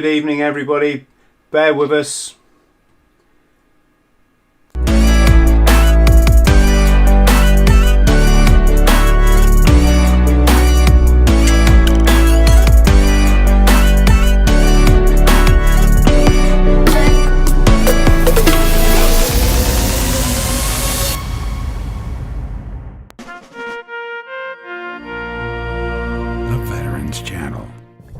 Good evening, everybody. Bear with us.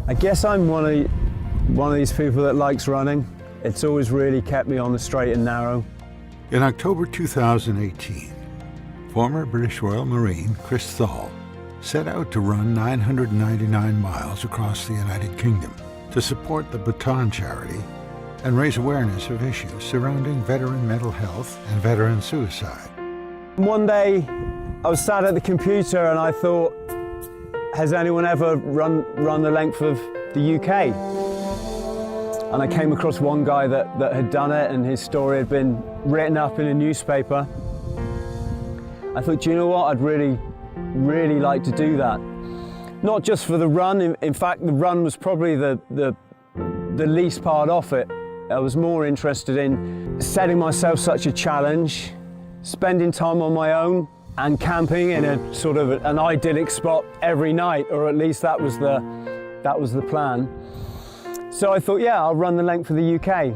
I guess I'm one of these people that likes running. It's always really kept me on the straight and narrow. In October 2018, former British Royal Marine CHRIS THRALL set out to run 999 miles across the United Kingdom to support the Baton charity and raise awareness of issues surrounding veteran mental health and veteran suicide. One day I was sat at the computer and I thought, has anyone ever run the length of the UK? And I came across one guy that had done it, and his story had been written up in a newspaper. I thought, do you know what? I'd really like to do that. Not just for the run. In fact, the run was probably the least part of it. I was more interested in setting myself such a challenge, spending time on my own, and camping in a sort of an idyllic spot every night, or at least that was the plan. So I thought, yeah, I'll run the length of the UK.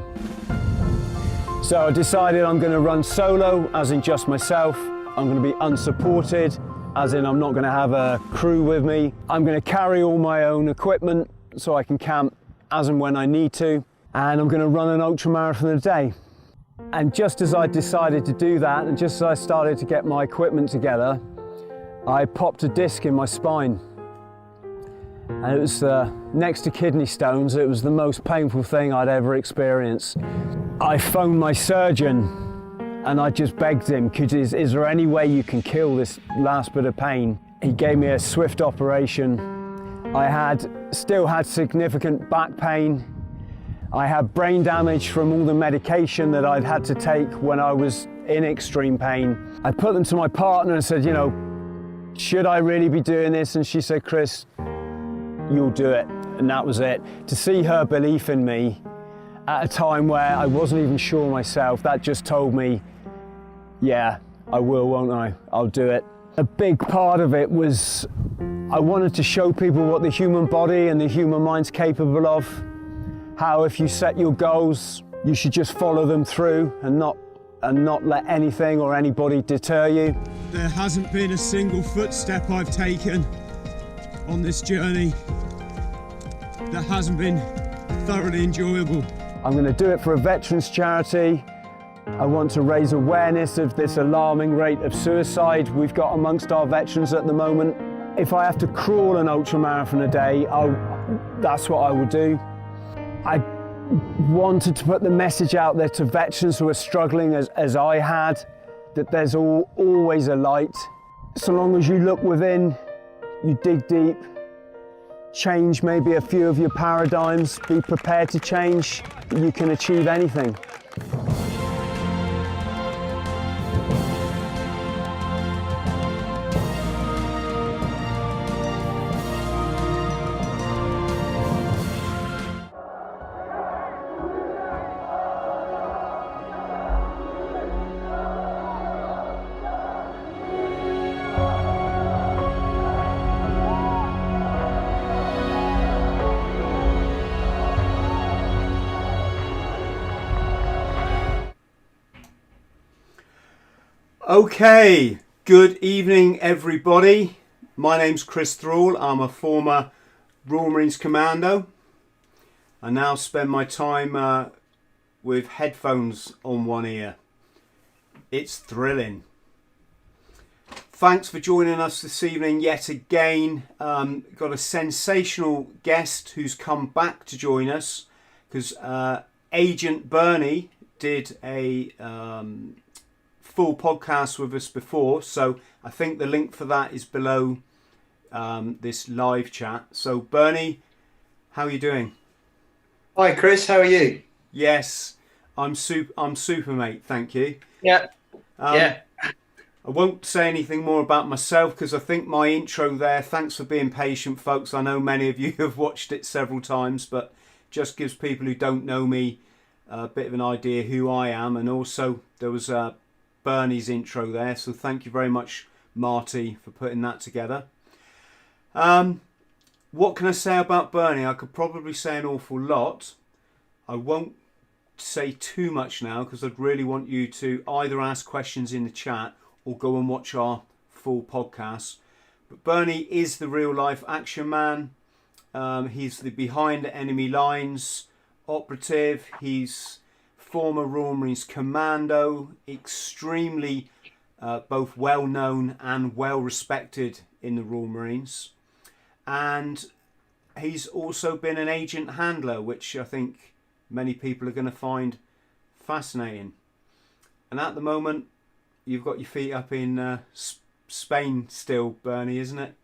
So I decided I'm going to run solo, as in just myself. I'm going to be unsupported, as in I'm not going to have a crew with me. I'm going to carry all my own equipment so I can camp as and when I need to. And I'm going to run an ultramarathon a day. And just as I decided to do that, and just as I started to get my equipment together, I popped a disc in my spine. And it was next to kidney stones. It was the most painful thing I'd ever experienced. I phoned my surgeon and I just begged him, is there any way you can kill this last bit of pain? He gave me a swift operation. I still had significant back pain. I had brain damage from all the medication that I'd had to take when I was in extreme pain. I put them to my partner and said, should I really be doing this? And she said, Chris, you'll do it. And that was it. To see her belief in me at a time where I wasn't even sure myself, that just told me, yeah, I will, won't I? I'll do it. A big part of it was I wanted to show people what the human body and the human mind's capable of. How if you set your goals, you should just follow them through and not let anything or anybody deter you. There hasn't been a single footstep I've taken on this journey that hasn't been thoroughly enjoyable. I'm going to do it for a veterans charity. I want to raise awareness of this alarming rate of suicide we've got amongst our veterans at the moment. If I have to crawl an ultramarathon a day, that's what I will do. I wanted to put the message out there to veterans who are struggling as I had, that there's always a light. So long as you look within, you dig deep, change maybe a few of your paradigms, be prepared to change, you can achieve anything. Okay, good evening everybody. My name's CHRIS THRALL. I'm a former Royal Marine Commando. I now spend my time with headphones on one ear. It's thrilling. Thanks for joining us this evening yet again. Got a sensational guest who's come back to join us because Agent Bernie did a full podcast with us before, so I think the link for that is below this live chat. So Bernie, how are you doing? Hi Chris, how are you? Yes, I'm super mate, thank you. Yeah. I won't say anything more about myself because I think my intro there, thanks for being patient folks, I know many of you have watched it several times, but just gives people who don't know me a bit of an idea who I am. And also there was Bernie's intro there, so thank you very much, Marty, for putting that together. What can I say about Bernie? I could probably say an awful lot. I won't say too much now because I'd really want you to either ask questions in the chat or go and watch our full podcast. But Bernie is the real life action man. He's the behind enemy lines operative. He's former Royal Marines Commando, extremely both well known and well respected in the Royal Marines. And he's also been an agent handler, which I think many people are going to find fascinating. And at the moment, you've got your feet up in Spain still, Bernie, isn't it?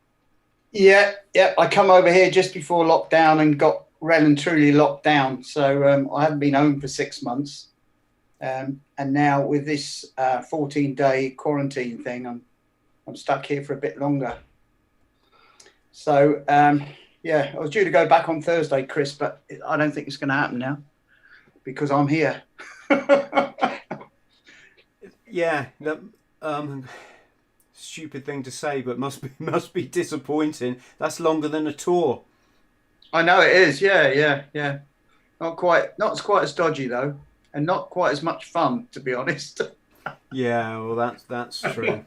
Yeah. I come over here just before lockdown and got well and truly locked down. So I haven't been home for 6 months. And now with this 14-day quarantine thing, I'm stuck here for a bit longer. So, I was due to go back on Thursday, Chris, but I don't think it's going to happen now because I'm here. Yeah, stupid thing to say, but must be disappointing. That's longer than a tour. I know it is. Yeah. Not quite as dodgy though, and not quite as much fun, to be honest. Yeah, well, that's true.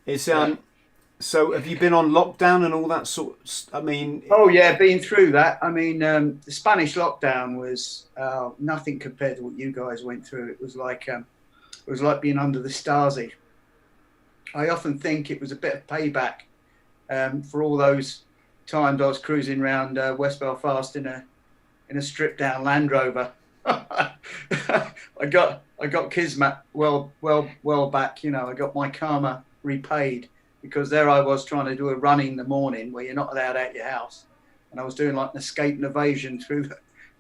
It's So have you been on lockdown and all that sort? I mean, oh yeah, been through that. I mean, the Spanish lockdown was nothing compared to what you guys went through. It was like being under the Stasi. I often think it was a bit of payback for all those times I was cruising around West Belfast in a stripped down Land Rover. I got Kismet well back. You know, I got my karma repaid. Because there I was trying to do a run in the morning where you're not allowed out your house, and I was doing like an escape and evasion through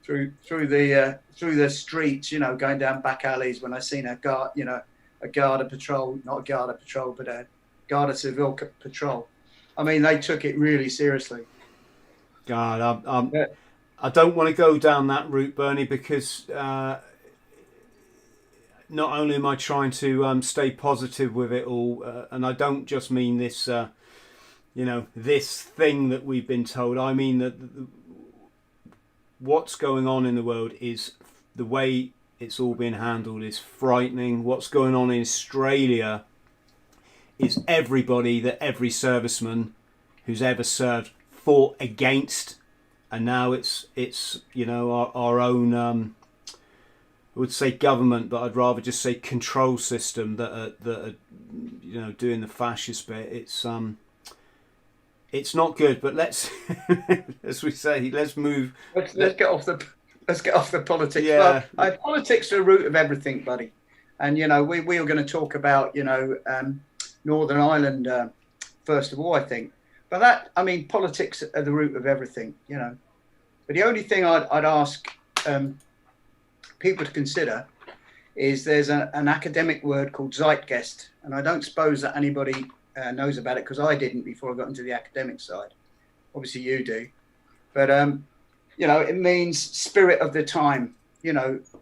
the streets, you know, going down back alleys when I seen a Garda patrol, not a Garda patrol, but a Garda Civil patrol. I mean, they took it really seriously. God, I don't want to go down that route, Bernie, because not only am I trying to stay positive with it all, and I don't just mean this, this thing that we've been told. I mean that what's going on in the world is the way it's all been handled is frightening. What's going on in Australia is every serviceman who's ever served fought against, and now it's our own. I would say government, but I'd rather just say control system that are doing the fascist bit. It's not good. But let's, as we say, let's move. Let's get off the politics. Yeah. Well, politics are the root of everything, buddy. And we are going to talk about Northern Ireland first of all, I think. But politics are the root of everything. But the only thing I'd ask. People to consider is there's an academic word called Zeitgeist, and I don't suppose that anybody knows about it because I didn't before I got into the academic side. Obviously you do, but it means spirit of the time.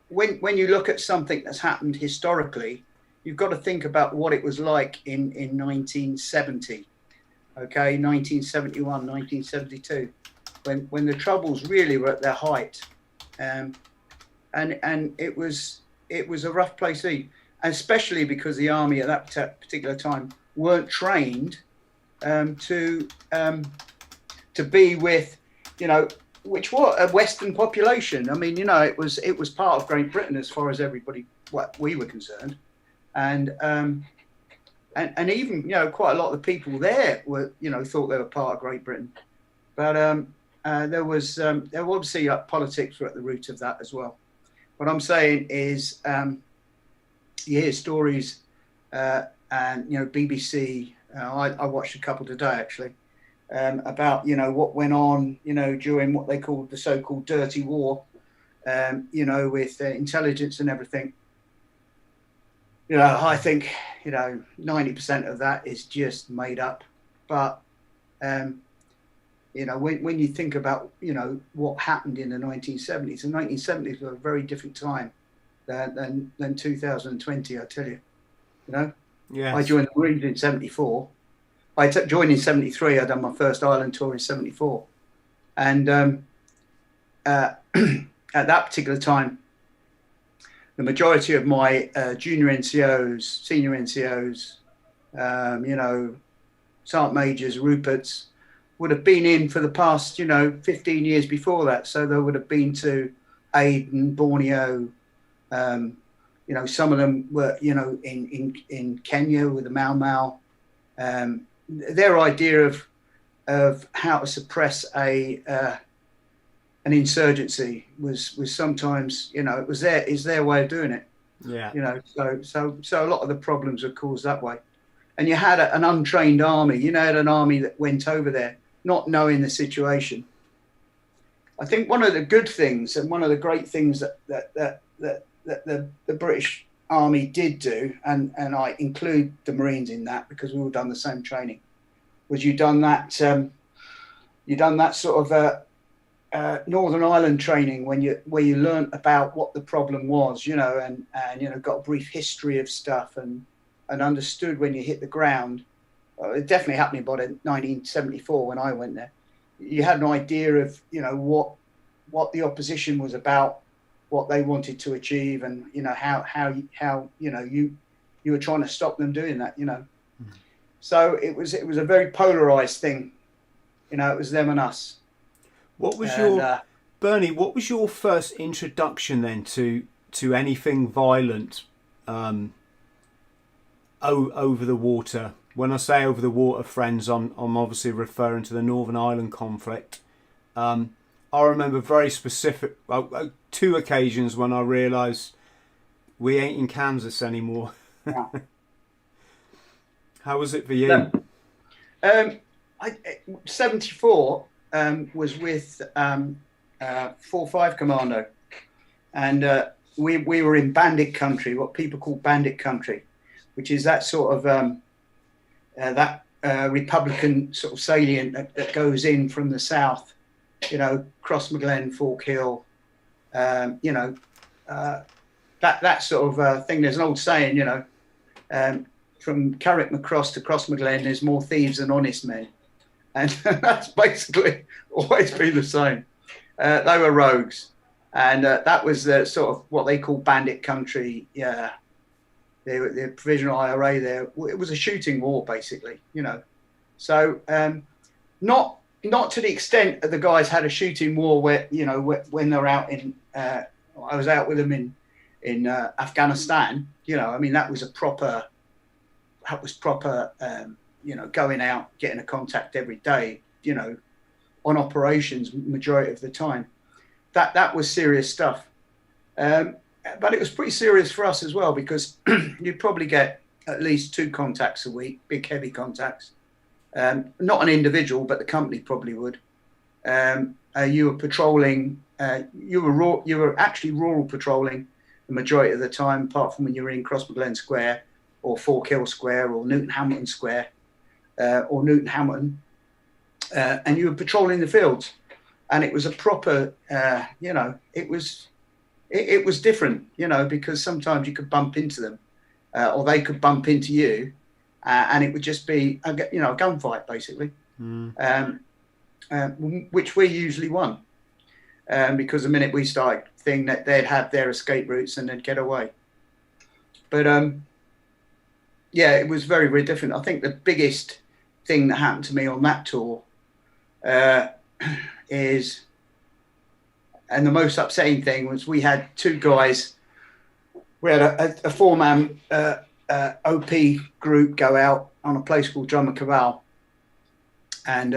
When you look at something that's happened historically, you've got to think about what it was like in 1970, 1971, 1972, when the Troubles really were at their height. And it was a rough place to be, especially because the army at that particular time weren't trained to be with, which was a Western population. I mean, it was part of Great Britain as far as what we were concerned, and even quite a lot of the people there were thought they were part of Great Britain, but there were obviously politics were at the root of that as well. What I'm saying is, you hear stories, and BBC. I watched a couple today actually, about what went on, during what they called the so-called dirty war, with intelligence and everything. I think 90% of that is just made up, but You know, when you think about, you know, what happened in the 1970s, the 1970s were a very different time than 2020, I tell you. You know, Yes. I joined the Marines in 74. I joined in 73. I'd done my first island tour in 74. And at that particular time, the majority of my junior NCOs, senior NCOs, you know, Sergeant Majors, Ruperts, would have been in for the past, you know, 15 years before that. So they would have been to Aden, Borneo. You know, some of them were, you know, in Kenya with the Mau Mau. Their idea of how to suppress an insurgency was sometimes, you know, is their way of doing it. Yeah. You know, so a lot of the problems are caused that way. And you had an untrained army. You know, had an army that went over there not knowing the situation. I think one of the good things and one of the great things that the British Army did do, and I include the Marines in that because we all done the same training, was you done that sort of Northern Ireland training where you learnt about what the problem was, you know, and you know, got a brief history of stuff and understood when you hit the ground. It definitely happened by 1974 when I went there. You had an idea of, you know, what the opposition was about, what they wanted to achieve, and you know how you know you were trying to stop them doing that, you know. So it was a very polarized thing, you know. It was them and us. What was Bernie? What was your first introduction then to anything violent over the water? When I say over the water, friends, I'm obviously referring to the Northern Ireland conflict. I remember very specific, two occasions when I realised we ain't in Kansas anymore. Yeah. How was it for you? 74 was with 4-5 Commando, and we were in bandit country, what people call bandit country, which is that sort of Republican sort of salient that goes in from the south, you know, Crossmaglen, Fork Hill, you know, that sort of thing. There's an old saying, you know, from Carrickmacross to Crossmaglen, there's more thieves than honest men. And that's basically always been the same. They were rogues. And that was the sort of what they call bandit country. Yeah. The provisional IRA there, it was a shooting war, basically, you know. So not to the extent that the guys had a shooting war where, you know, when they're out in, I was out with them in Afghanistan, you know. I mean, that was proper, you know, going out, getting a contact every day, you know, on operations majority of the time. That was serious stuff. But it was pretty serious for us as well, because you'd probably get at least 2 contacts a week, big heavy contacts. Not an individual, but the company probably would. You were patrolling. You were actually rural patrolling the majority of the time, apart from when you were in Crossmaglen Square or Fork Hill Square or Newton Hamilton Square or Newton Hamilton, and you were patrolling the fields. And it was a proper, you know, it was different, you know, because sometimes you could bump into them, or they could bump into you, and it would just be, you know, a gunfight basically, which we usually won, because the minute we started thinking that they'd have their escape routes and they'd get away. But yeah, it was very, very different. I think the biggest thing that happened to me on that tour is, and the most upsetting thing was, we had 2 guys. We had a 4-man OP group go out on a place called Drummer and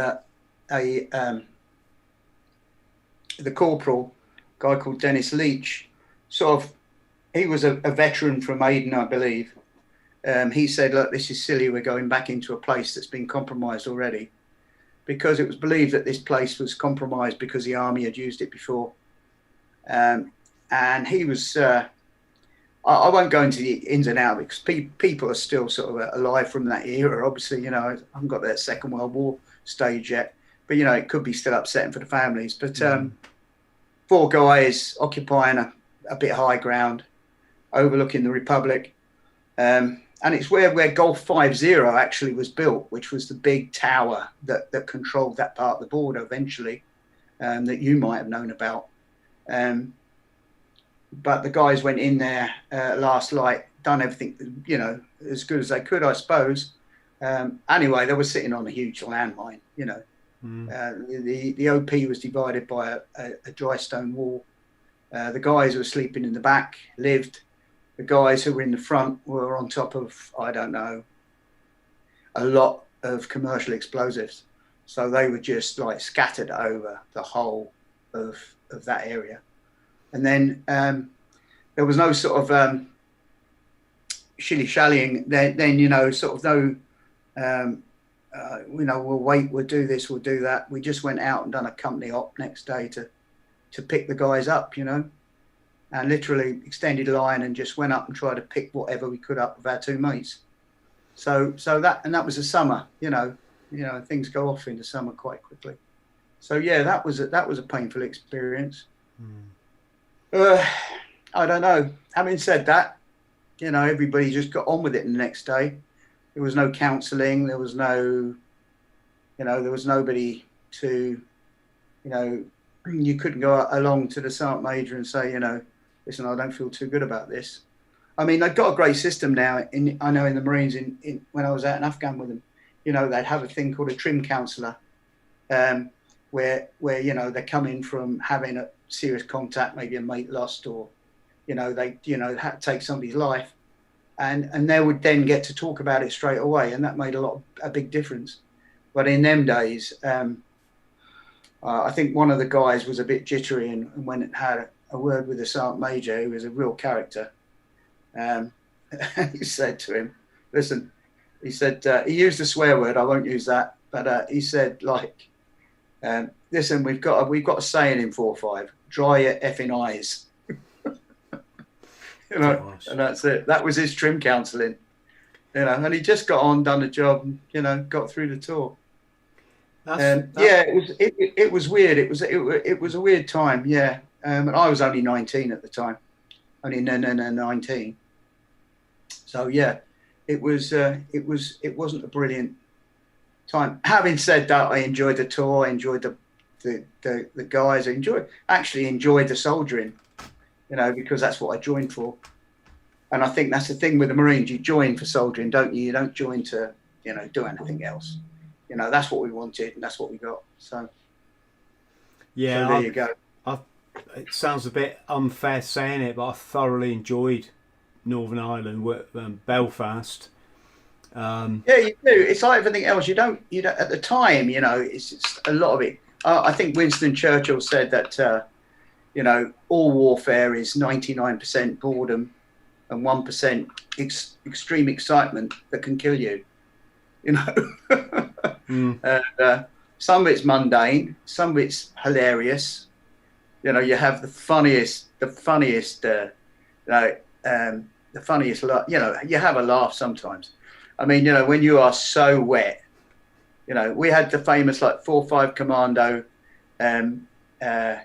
the corporal, a guy called Dennis Leach, sort of, he was a veteran from Aden, I believe. He said, look, this is silly. We're going back into a place that's been compromised already, because it was believed that this place was compromised because the army had used it before. And he was, I won't go into the ins and outs, because people are still sort of alive from that era. Obviously, you know, I haven't got that Second World War stage yet, but you know, it could be still upsetting for the families. But 4 guys occupying a bit of high ground, overlooking the Republic, and it's where Gulf 50 actually was built, which was the big tower that controlled that part of the border eventually, that you might have known about. But the guys went in there last light, done everything, you know, as good as they could, I suppose. Anyway, they were sitting on a huge landmine, you know. The OP was divided by a dry stone wall. The guys who were sleeping in the back lived. The guys who were in the front were on top of, I don't know, a lot of commercial explosives. So they were just like scattered over the whole of that area. And then there was no sort of shilly-shallying. Then, you know, sort of no, you know, we'll wait, we'll do this, we'll do that. We just went out and done a company op next day to pick the guys up, you know, and literally extended line and just went up and tried to pick whatever we could up with our 2 mates. So that was the summer, you know, things go off in the summer quite quickly. So yeah, that was a painful experience. I don't know. Having said that, you know, everybody just got on with it the next day. There was no counselling. There was no, you know, there was nobody to, you know, you couldn't go along to the sergeant major and say, you know, listen, I don't feel too good about this. I mean, they've got a great system now. I know in the Marines, when I was out in Afghan with them, you know, they'd have a thing called a trim counsellor, where you know, they come in from having a serious contact, maybe a mate lost, or you know, they had to take somebody's life, and they would then get to talk about it straight away, and that made a big difference. But in them days, I think one of the guys was a bit jittery and went and had a word with the sergeant major, who was a real character. He said to him, listen, he said, he used a swear word, I won't use that, but he said, like, listen, we've got a saying in 4-5, dry your effing eyes. You know, gosh. And that's it. That was his trim counselling, you know, and he just got on, done the job, and, you know, got through the tour. Yeah, it was weird. It was a weird time. Yeah. And I was only 19 at the time, only 19. So yeah, it wasn't a brilliant time. Having said that, I enjoyed the tour. I enjoyed the guys. I actually enjoyed the soldiering, you know, because that's what I joined for. And I think that's the thing with the Marines. You join for soldiering, don't you? You don't join to, you know, do anything else. You know, that's what we wanted and that's what we got. So yeah, so there you go. It sounds a bit unfair saying it, but I thoroughly enjoyed Northern Ireland, Belfast. Yeah, you do. It's like everything else. You don't at the time, you know, it's a lot of it. I think Winston Churchill said that, you know, all warfare is 99% boredom and 1% extreme excitement that can kill you. You know, some of it's mundane, some of it's hilarious. You know, you have the funniest, you know, you have a laugh sometimes. I mean, you know, when you are so wet, you know, we had the famous like 4-5 commando. At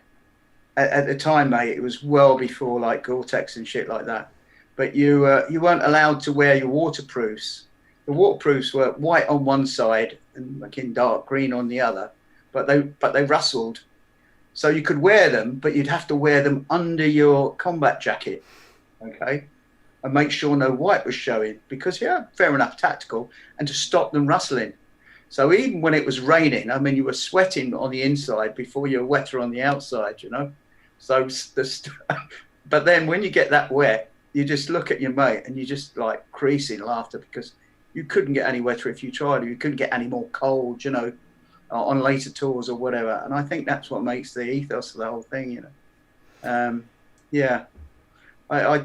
the time, mate, it was well before like Gore-Tex and shit like that. But you weren't allowed to wear your waterproofs. The waterproofs were white on one side and like in dark green on the other, but they rustled. So you could wear them, but you'd have to wear them under your combat jacket, okay? And make sure no white was showing because, yeah, fair enough, tactical, and to stop them rustling. So even when it was raining, I mean, you were sweating on the inside before you were wetter on the outside, you know? So, but then when you get that wet, you just look at your mate and you just like creasing laughter because you couldn't get any wetter if you tried, or you couldn't get any more cold, you know, on later tours or whatever. And I think that's what makes the ethos of the whole thing, you know. Yeah, I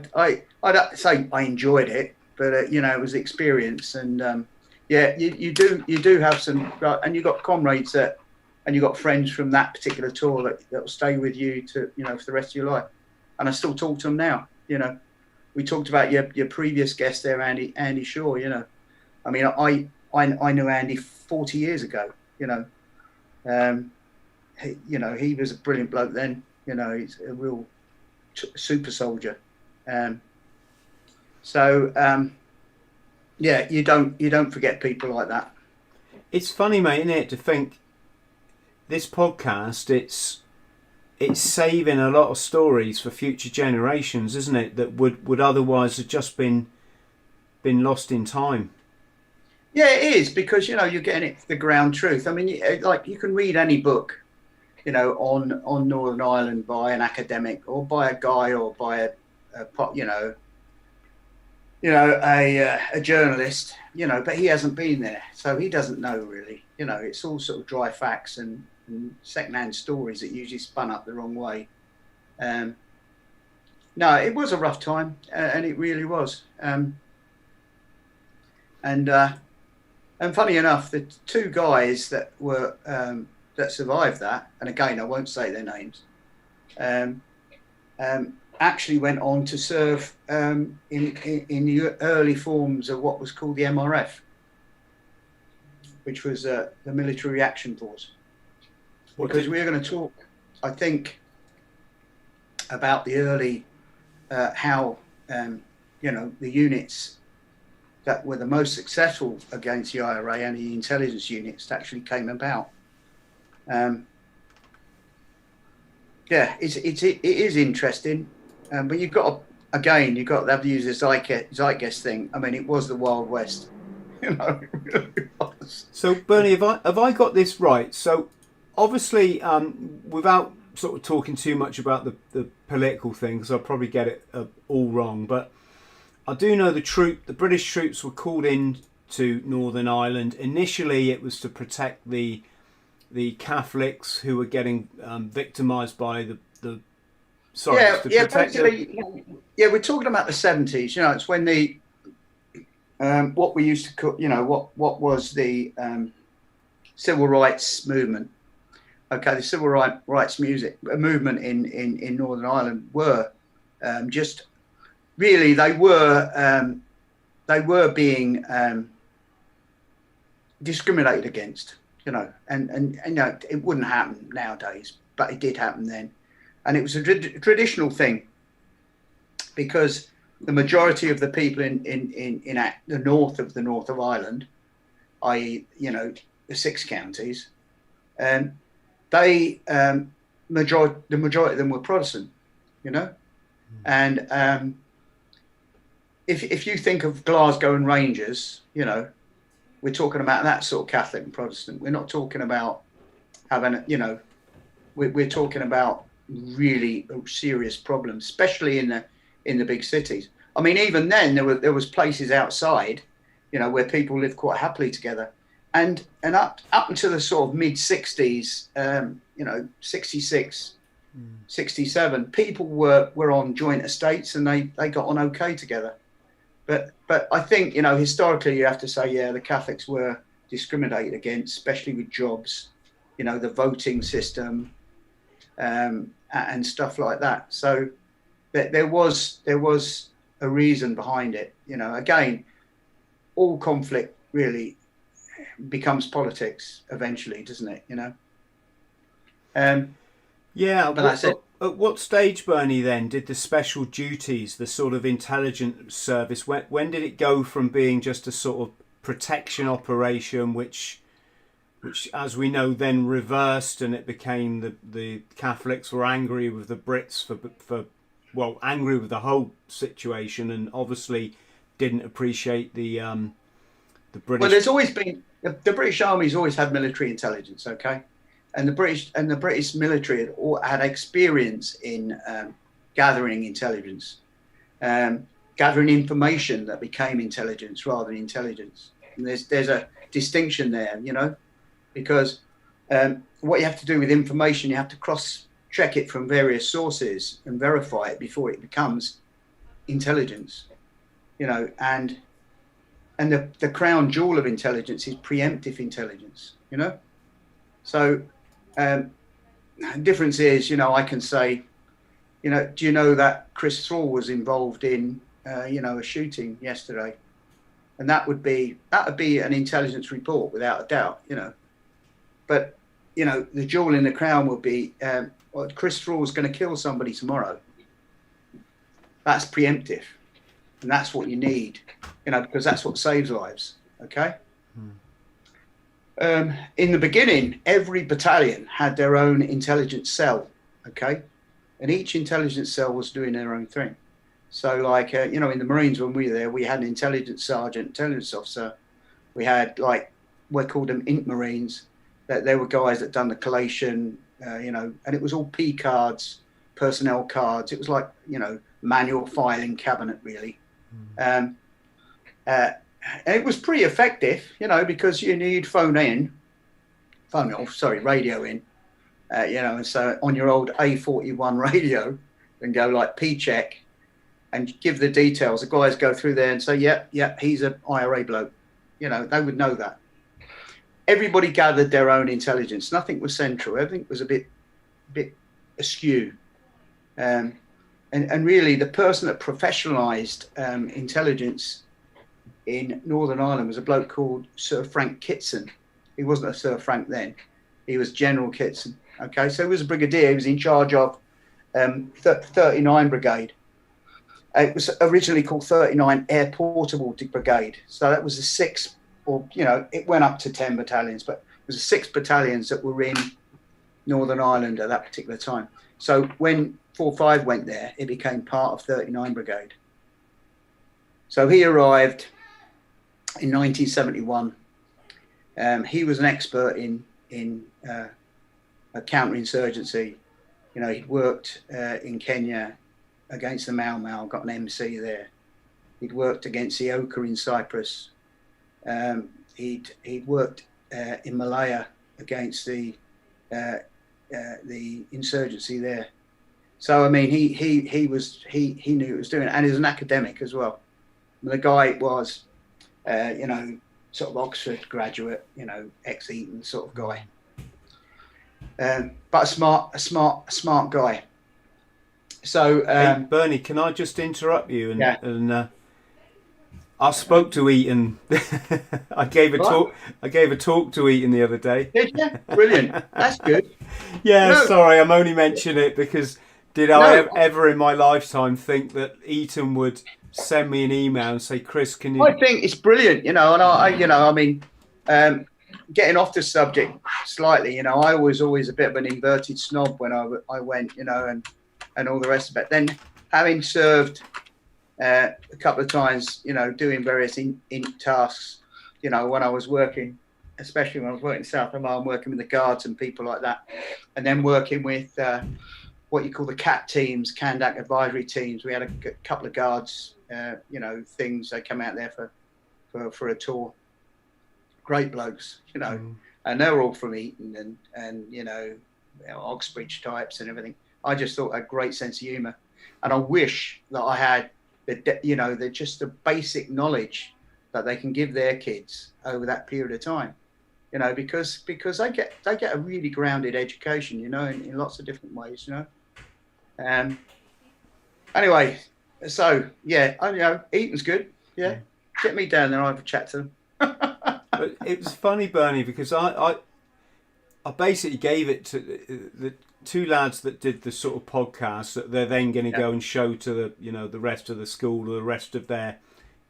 don't say I enjoyed it, but you know, it was the experience. And yeah, you do have some, and you got comrades that, and you got friends from that particular tour that will stay with you to, you know, for the rest of your life. And I still talk to them now. You know, we talked about your previous guest there, Andy Shaw. You know, I mean, I knew Andy 40 years ago. You know, He was a brilliant bloke then. He's a real super soldier. You don't forget people like that. It's funny, mate, isn't it, to think this podcast, it's saving a lot of stories for future generations, isn't it, that would otherwise have just been lost in time. Yeah, it is, because you're getting it the ground truth. I mean, you can read any book, on Northern Ireland by an academic or by a guy or by a journalist, but he hasn't been there, so he doesn't know really. It's all sort of dry facts and second-hand stories that usually spun up the wrong way. No, it was a rough time, and it really was. And funny enough, the two guys that were that survived that, and again I won't say their names, actually went on to serve in the early forms of what was called the MRF, which was the Military Reaction Force. Because we're going to talk, I think, about the early how the units that were the most successful against the IRA and the intelligence units that actually came about. It is interesting, but you've got to have to use the Zeitgeist thing. I mean, it was the Wild West, it really was. So, Bernie, have I got this right? So, obviously, without sort of talking too much about the political thing, because I'll probably get it all wrong, but I do know the British troops were called in to Northern Ireland. Initially, it was to protect the Catholics who were getting victimised by the. Sorry, we're talking about the 70s. It's when the what we used to call, what was the civil rights movement. Okay, the civil rights movement in Northern Ireland were just. Really, they were being discriminated against, and it wouldn't happen nowadays, but it did happen then, and it was a traditional thing, because the majority of the people in the north of Ireland, i.e., the 6 counties, the majority of them were Protestant, and if you think of Glasgow and Rangers, we're talking about that sort of Catholic and Protestant. We're not talking about having, we're talking about really serious problems, especially in the big cities. I mean, even then there was places outside, where people lived quite happily together, and up until the sort of mid 60s, 66, 67, people were on joint estates and they got on okay together. But I think, historically you have to say, the Catholics were discriminated against, especially with jobs, the voting system, and stuff like that. So there was a reason behind it. Again, all conflict really becomes politics eventually, doesn't it? But that's it. At what stage, Bernie, then, did the special duties, the sort of intelligence service, when did it go from being just a sort of protection operation, which as we know, then reversed, and it became the Catholics were angry with the Brits for angry with the whole situation, and obviously didn't appreciate the British. Well, there's always been the British Army's always had military intelligence, okay? And the British military had experience in gathering intelligence, gathering information that became intelligence rather than intelligence. And there's a distinction there, because what you have to do with information, you have to cross-check it from various sources and verify it before it becomes intelligence, And the crown jewel of intelligence is preemptive intelligence, So. Difference is, I can say, do you know that CHRIS THRALL was involved in, a shooting yesterday, and that would be an intelligence report without a doubt, But you know, the jewel in the crown would be, well, Chris Thrall is going to kill somebody tomorrow. That's preemptive. And that's what you need, you know, because that's what saves lives. Okay. In the beginning, every battalion had their own intelligence cell. Okay. And each intelligence cell was doing their own thing. So like, you know, in the Marines, when we were there, we had an intelligence sergeant, intelligence officer. We had like, we called them Int Marines. That they were guys that done the collation, you know, and it was all P cards, personnel cards. It was like, you know, manual filing cabinet really. And it was pretty effective, you know, because you'd radio in, you know, and so on your old A41 radio and go like P-check and give the details. The guys go through there and say, yeah, he's an IRA bloke. You know, they would know that. Everybody gathered their own intelligence. Nothing was central. Everything was a bit askew. And really, the person that professionalised intelligence in Northern Ireland was a bloke called Sir Frank Kitson. He wasn't a Sir Frank then. He was General Kitson. Okay, so he was a brigadier. He was in charge of 39 Brigade. It was originally called 39 Air Portable Brigade. So that was the 6th, or, you know, it went up to 10 battalions, but it was the 6 battalions that were in Northern Ireland at that particular time. So when 4-5 went there, it became part of 39 Brigade. So he arrived in 1971. He was an expert in counterinsurgency. You know, he'd worked in Kenya against the Mau Mau, got an MC there. He'd worked against the Oka in Cyprus. He'd worked in Malaya against the insurgency there. So I mean, he knew what he was doing, and he was an academic as well. And the guy was, you know, sort of Oxford graduate, you know, ex-Eton sort of guy, but a smart guy. So, hey, Bernie, can I just interrupt you? And I spoke to Eton. I gave a talk to Eton the other day. Did you? Brilliant. That's good. Yeah, no. Sorry, I'm only mentioning it because I ever in my lifetime think that Eton would send me an email and say, Chris, can you... I think it's brilliant, you know, and I mean, getting off the subject slightly, you know, I was always a bit of an inverted snob when I went, you know, and all the rest of it. Then having served a couple of times, you know, doing various in tasks, you know, when I was working, especially when I was working in South Oman, working with the guards and people like that, and then working with what you call the CAT teams, Kandak advisory teams. We had a couple of guards, you know, things. They come out there for a tour. Great blokes, you know, and they were all from Eton and you know, Oxbridge types and everything. I just thought a great sense of humour, and I wish that I had the basic knowledge that they can give their kids over that period of time, you know, because they get a really grounded education, you know, in lots of different ways, you know. Anyway, so yeah, you know, Eton's good. Yeah, get me down there. I'll have a chat to them. But it was funny, Bernie, because I basically gave it to the two lads that did the sort of podcast that they're then going to go and show to the, you know, the rest of the school or the rest of their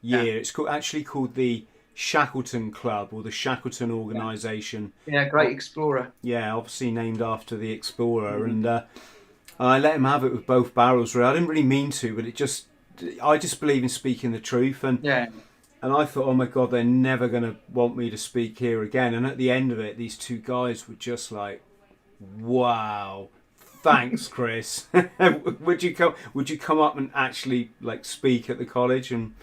year. Yeah. It's actually called the Shackleton Club or the Shackleton Organisation. Yeah, great explorer. Yeah, obviously named after the explorer. And I let him have it with both barrels. Really, I didn't really mean to, but I just believe in speaking the truth. And and I thought, oh my God, they're never going to want me to speak here again. And at the end of it, these two guys were just like, wow, thanks, Chris. Would you come up and actually like speak at the college? And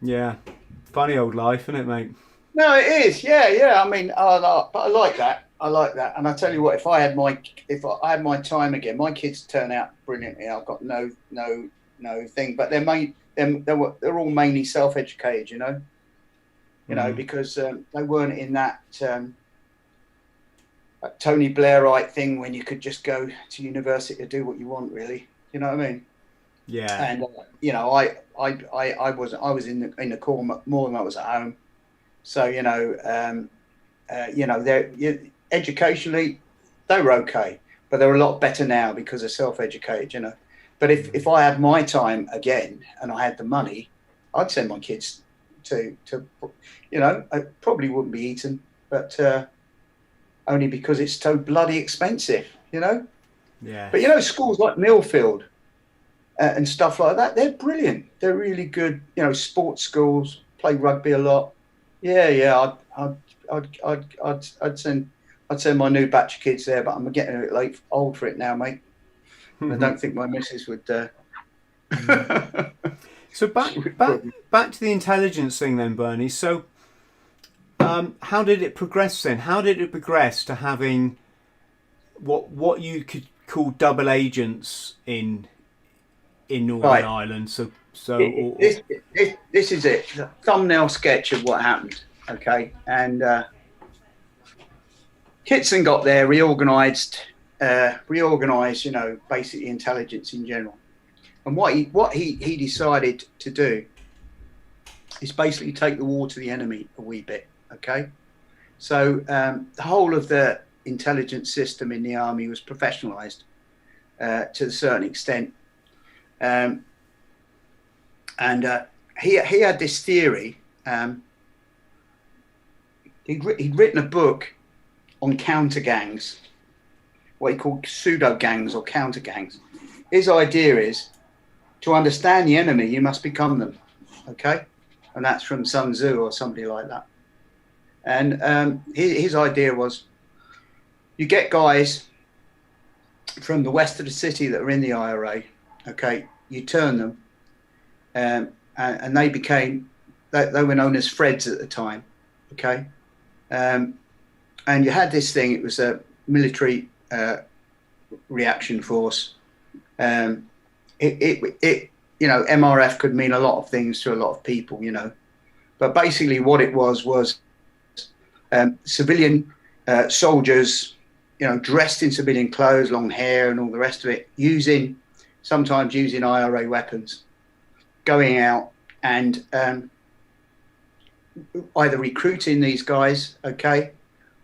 yeah, funny old life, isn't it, mate? No, it is. Yeah. I mean, but I like that. And I tell you what, if I had my time again, my kids turn out brilliantly. I've got no thing, but they're all mainly self-educated, you know, because they weren't in that Tony Blairite thing when you could just go to university to do what you want, really. You know what I mean? Yeah. And you know, I was in the Corps more than I was at home. So you know, educationally, they were okay, but they're a lot better now because they're self-educated, you know. But if I had my time again and I had the money, I'd send my kids to you know, I probably wouldn't be Eton, but only because it's so bloody expensive, you know. Yeah. But you know, schools like Millfield and stuff like that, they're brilliant. They're really good, you know. Sports schools, play rugby a lot. Yeah. I'd send my new batch of kids there, but I'm getting a bit old for it now, mate. I don't think my missus would. So back to the intelligence thing then, Bernie. So, how did it progress then? How did it progress to having what you could call double agents in Northern Ireland? This is it. The thumbnail sketch of what happened. Okay, and Kitson got there, reorganised. You know, basically intelligence in general. And what he decided to do is basically take the war to the enemy a wee bit. Okay, so the whole of the intelligence system in the army was professionalised to a certain extent, and he had this theory. He'd written a book on counter gangs, what he called pseudo gangs or counter gangs. His idea is, to understand the enemy, you must become them. Okay, and that's from Sun Tzu or somebody like that. And his idea was, you get guys from the west of the city that are in the IRA. Okay, you turn them, and they were known as Freds at the time. Okay, and you had this thing. It was a military reaction force. It you know, MRF could mean a lot of things to a lot of people, you know, but basically what it was civilian soldiers, you know, dressed in civilian clothes, long hair and all the rest of it, sometimes using IRA weapons, going out and either recruiting these guys, okay,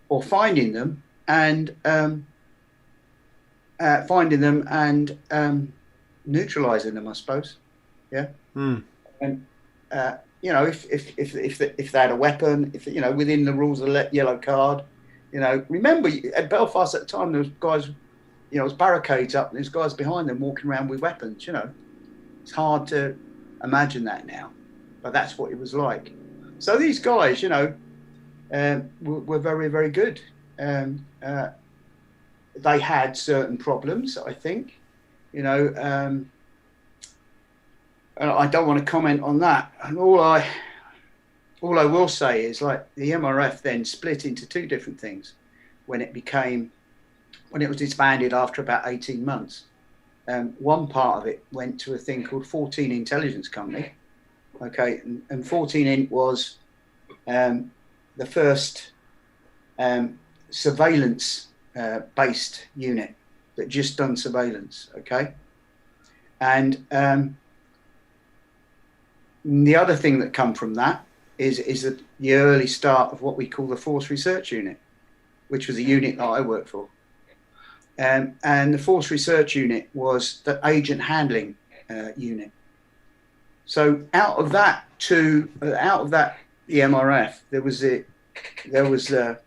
or finding them and neutralizing them, I suppose. Yeah. And you know, if they had a weapon, if you know, within the rules of the yellow card, you know, remember at Belfast at the time there was guys, you know, it was barricades up and there's guys behind them walking around with weapons. You know, it's hard to imagine that now, but that's what it was like. So these guys, you know, were very, very good. They had certain problems, I think, you know, and I don't want to comment on that. And all I will say is, like, the MRF then split into two different things when it was disbanded after about 18 months. One part of it went to a thing called 14 Intelligence Company. Okay, and 14 Int was the first surveillance based unit that just done surveillance. Okay, and the other thing that come from that is the early start of what we call the Force Research Unit, which was a unit that I worked for. And the Force Research Unit was the agent handling unit. So out of that, the MRF, there was the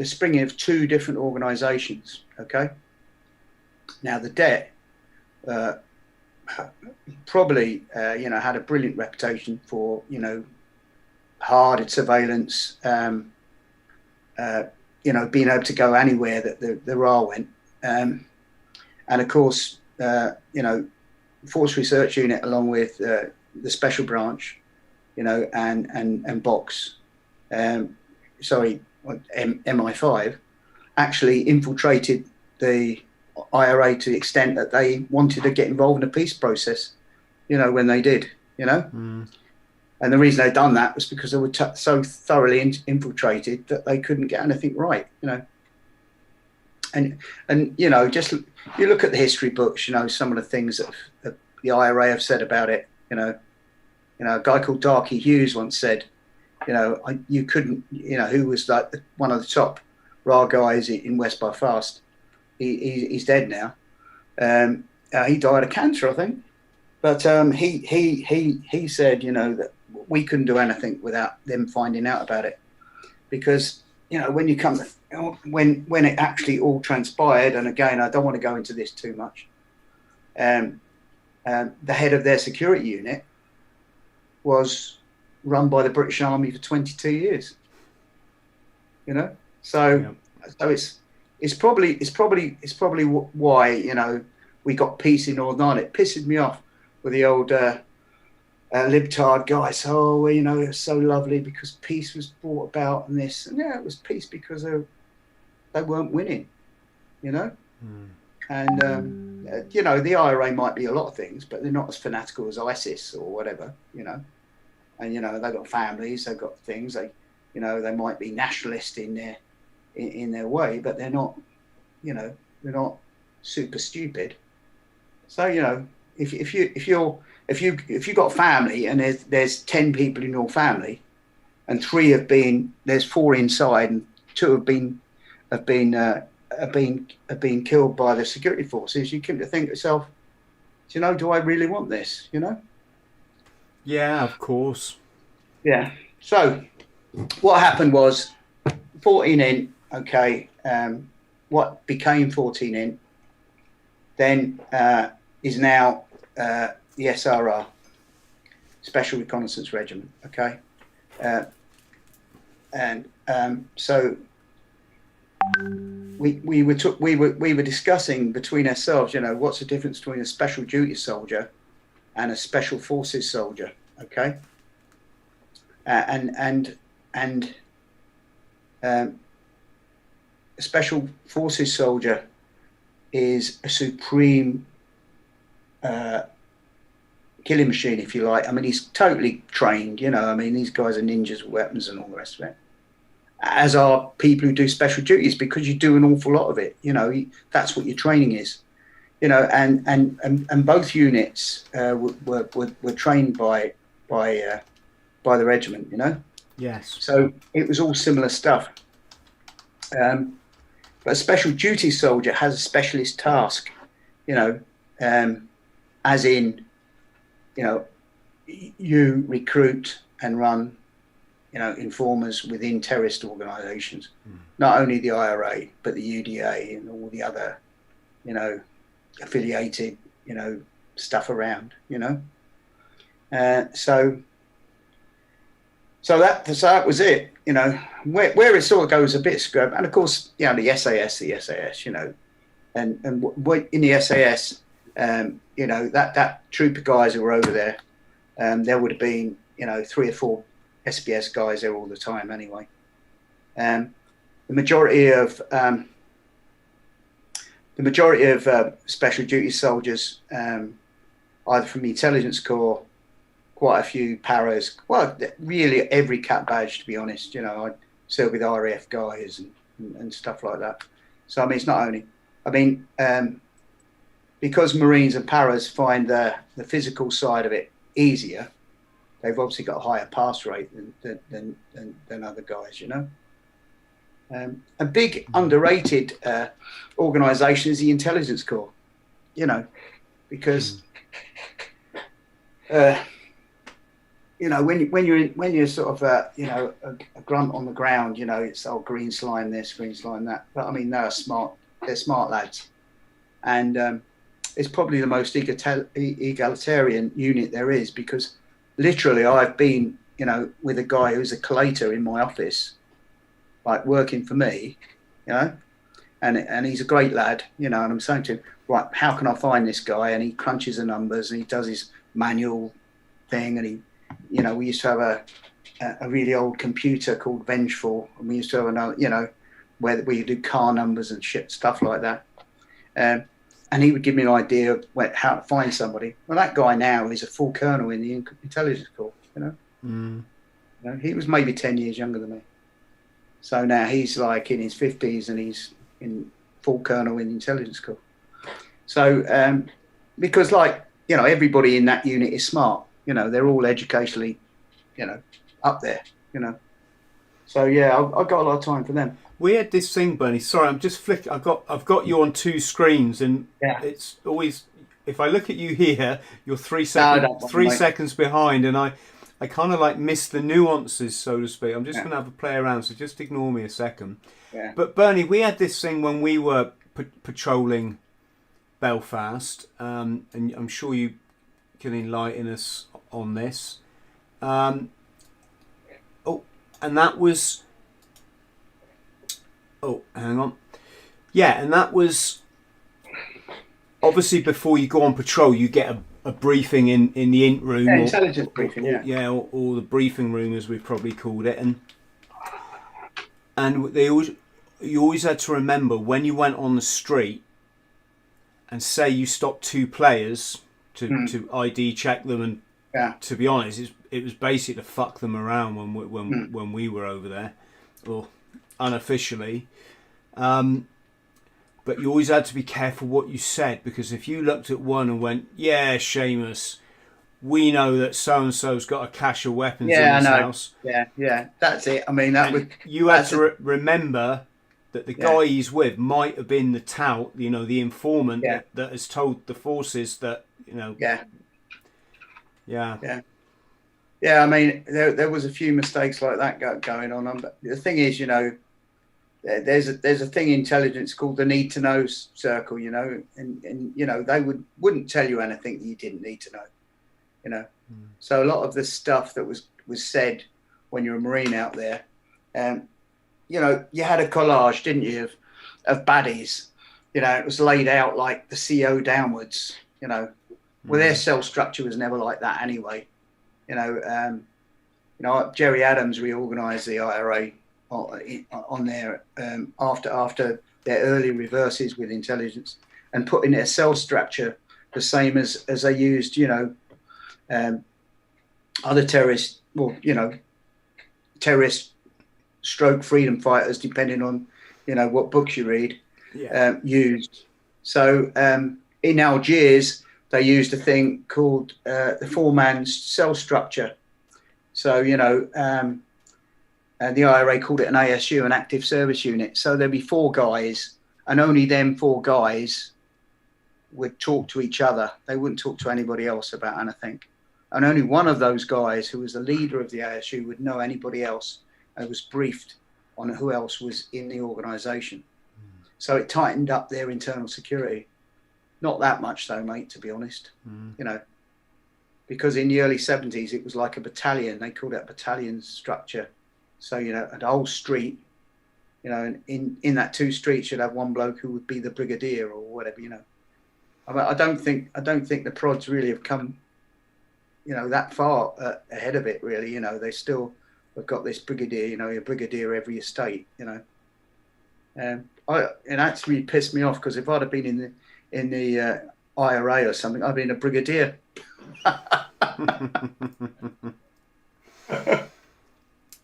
springing of two different organisations. Okay. Now the DET probably you know, had a brilliant reputation for, you know, hard surveillance. You know, being able to go anywhere that the RA went, and of course, you know, Force Research Unit along with the Special Branch, you know, and Box, MI5, actually infiltrated the IRA to the extent that they wanted to get involved in a peace process, you know, when they did, you know. And the reason they'd done that was because they were so thoroughly infiltrated that they couldn't get anything right, you know. And you know, just you look at the history books, you know, some of the things that the IRA have said about it, you know. A guy called Darky Hughes once said, you couldn't, who was like one of the top RA guys in West Belfast. He's dead now. He died of cancer, I think. But he said, that we couldn't do anything without them finding out about it, because when you come when it actually all transpired, and again, I don't want to go into this too much. The head of their security unit was run by the British Army for 22 years. So it's probably why we got peace in Northern Ireland. It pissed me off with the old libtard guys. Oh, well, it was so lovely because peace was brought about, and this, and it was peace because they weren't winning, And the IRA might be a lot of things, but they're not as fanatical as ISIS or whatever, And they've got families, they've got things. They might be nationalist in their way, but they're not, they're not super stupid. So if you've got family and there's 10 people in your family, and there's 4 inside, and 2 have been killed by the security forces, you come to think to yourself, do I really want this? Yeah, of course. Yeah. So what happened was 14 in, okay, what became 14 in then is now the SRR, Special Reconnaissance Regiment, okay? So we were discussing between ourselves, what's the difference between a special duty soldier and a special forces soldier, okay? A special forces soldier is a supreme killing machine, if you like. I mean, he's totally trained, these guys are ninjas with weapons and all the rest of it. As are people who do special duties, because you do an awful lot of it. That's what your training is. And both units were trained by the regiment. Yes. So it was all similar stuff. But a special duty soldier has a specialist task. As in, you recruit and run, informers within terrorist organisations, not only the IRA, but the UDA and all the other, affiliated, stuff around, So that was it, where it sort of goes a bit scrub. And of course, the SAS, and in the SAS, that troop of guys who were over there, there would have been, 3 or 4 SBS guys there all the time anyway. The majority of special duty soldiers, either from the intelligence corps, quite a few paras, well, really every cat badge, to be honest. I served with RAF guys and stuff like that. So it's not only, because Marines and paras find the physical side of it easier, they've obviously got a higher pass rate than other guys, A big underrated organisation is the intelligence corps, because when you're sort of a grunt on the ground, it's green slime this, green slime that. But they're smart lads, and it's probably the most egalitarian unit there is, because literally I've been with a guy who's a collator in my office, like working for me, and he's a great lad, and I'm saying to him, right, how can I find this guy? And he crunches the numbers and he does his manual thing, and he, we used to have a really old computer called Vengeful, and we used to have another, where we do car numbers and shit, stuff like that. And he would give me an idea of how to find somebody. Well, that guy now is a full colonel in the intelligence corps, He was maybe 10 years younger than me. So now he's like in his 50s and he's in full colonel in the intelligence corps. So, because everybody in that unit is smart, they're all educationally, up there, you know. So yeah, I've got a lot of time for them. We had this thing, Bernie. Sorry, I'm just flicking. I've got you on two screens, and it's always, if I look at you here, you're 3 seconds behind, and I kind of like miss the nuances, so to speak. I'm just going to have a play around, so just ignore me a second. Yeah. But Bernie, we had this thing when we were patrolling Belfast, and I'm sure you can enlighten us on this. And that was. Oh, hang on. Yeah, and that was obviously before you go on patrol, you get a briefing in the int room. Yeah, intelligence briefing, or the briefing room, as we've probably called it. And you always had to remember when you went on the street and say you stopped two players to ID check them, and to be honest, it was basically to fuck them around when we were over there, or unofficially. But you always had to be careful what you said, because if you looked at one and went, "Yeah, Seamus, we know that so and so's got a cache of weapons in his house." Yeah, that's it. I mean, you had to remember that the guy he's with might have been the tout, the informant that has told the forces that, Yeah, I mean, there was a few mistakes like that going on. But the thing is, there's a thing in intelligence called the need to know circle, and they wouldn't tell you anything that you didn't need to know, So a lot of the stuff that was said when you're a Marine out there, you had a collage, didn't you, of baddies. It was laid out like the CO downwards, Well, their cell structure was never like that anyway. Jerry Adams reorganised the IRA on there after their early reverses with intelligence, and put in their cell structure the same as they used, other terrorists, terrorist stroke freedom fighters, depending on, what books you read, used. So in Algiers, they used a thing called the four-man cell structure. So, the IRA called it an ASU, an active service unit. So there'd be four guys, and only them four guys would talk to each other. They wouldn't talk to anybody else about anything. And only one of those guys, who was the leader of the ASU, would know anybody else, and was briefed on who else was in the organisation. So it tightened up their internal security. Not that much though, mate, to be honest. Because in the early 70s, it was like a battalion. They called it battalion structure. So, a whole street, and in that two streets, you'd have one bloke who would be the brigadier or whatever, I don't think the prods really have come, that far ahead of it, really. They still have got this brigadier, a brigadier every estate, and that's really pissed me off, because if I'd have been in the IRA or something, I'd been a brigadier.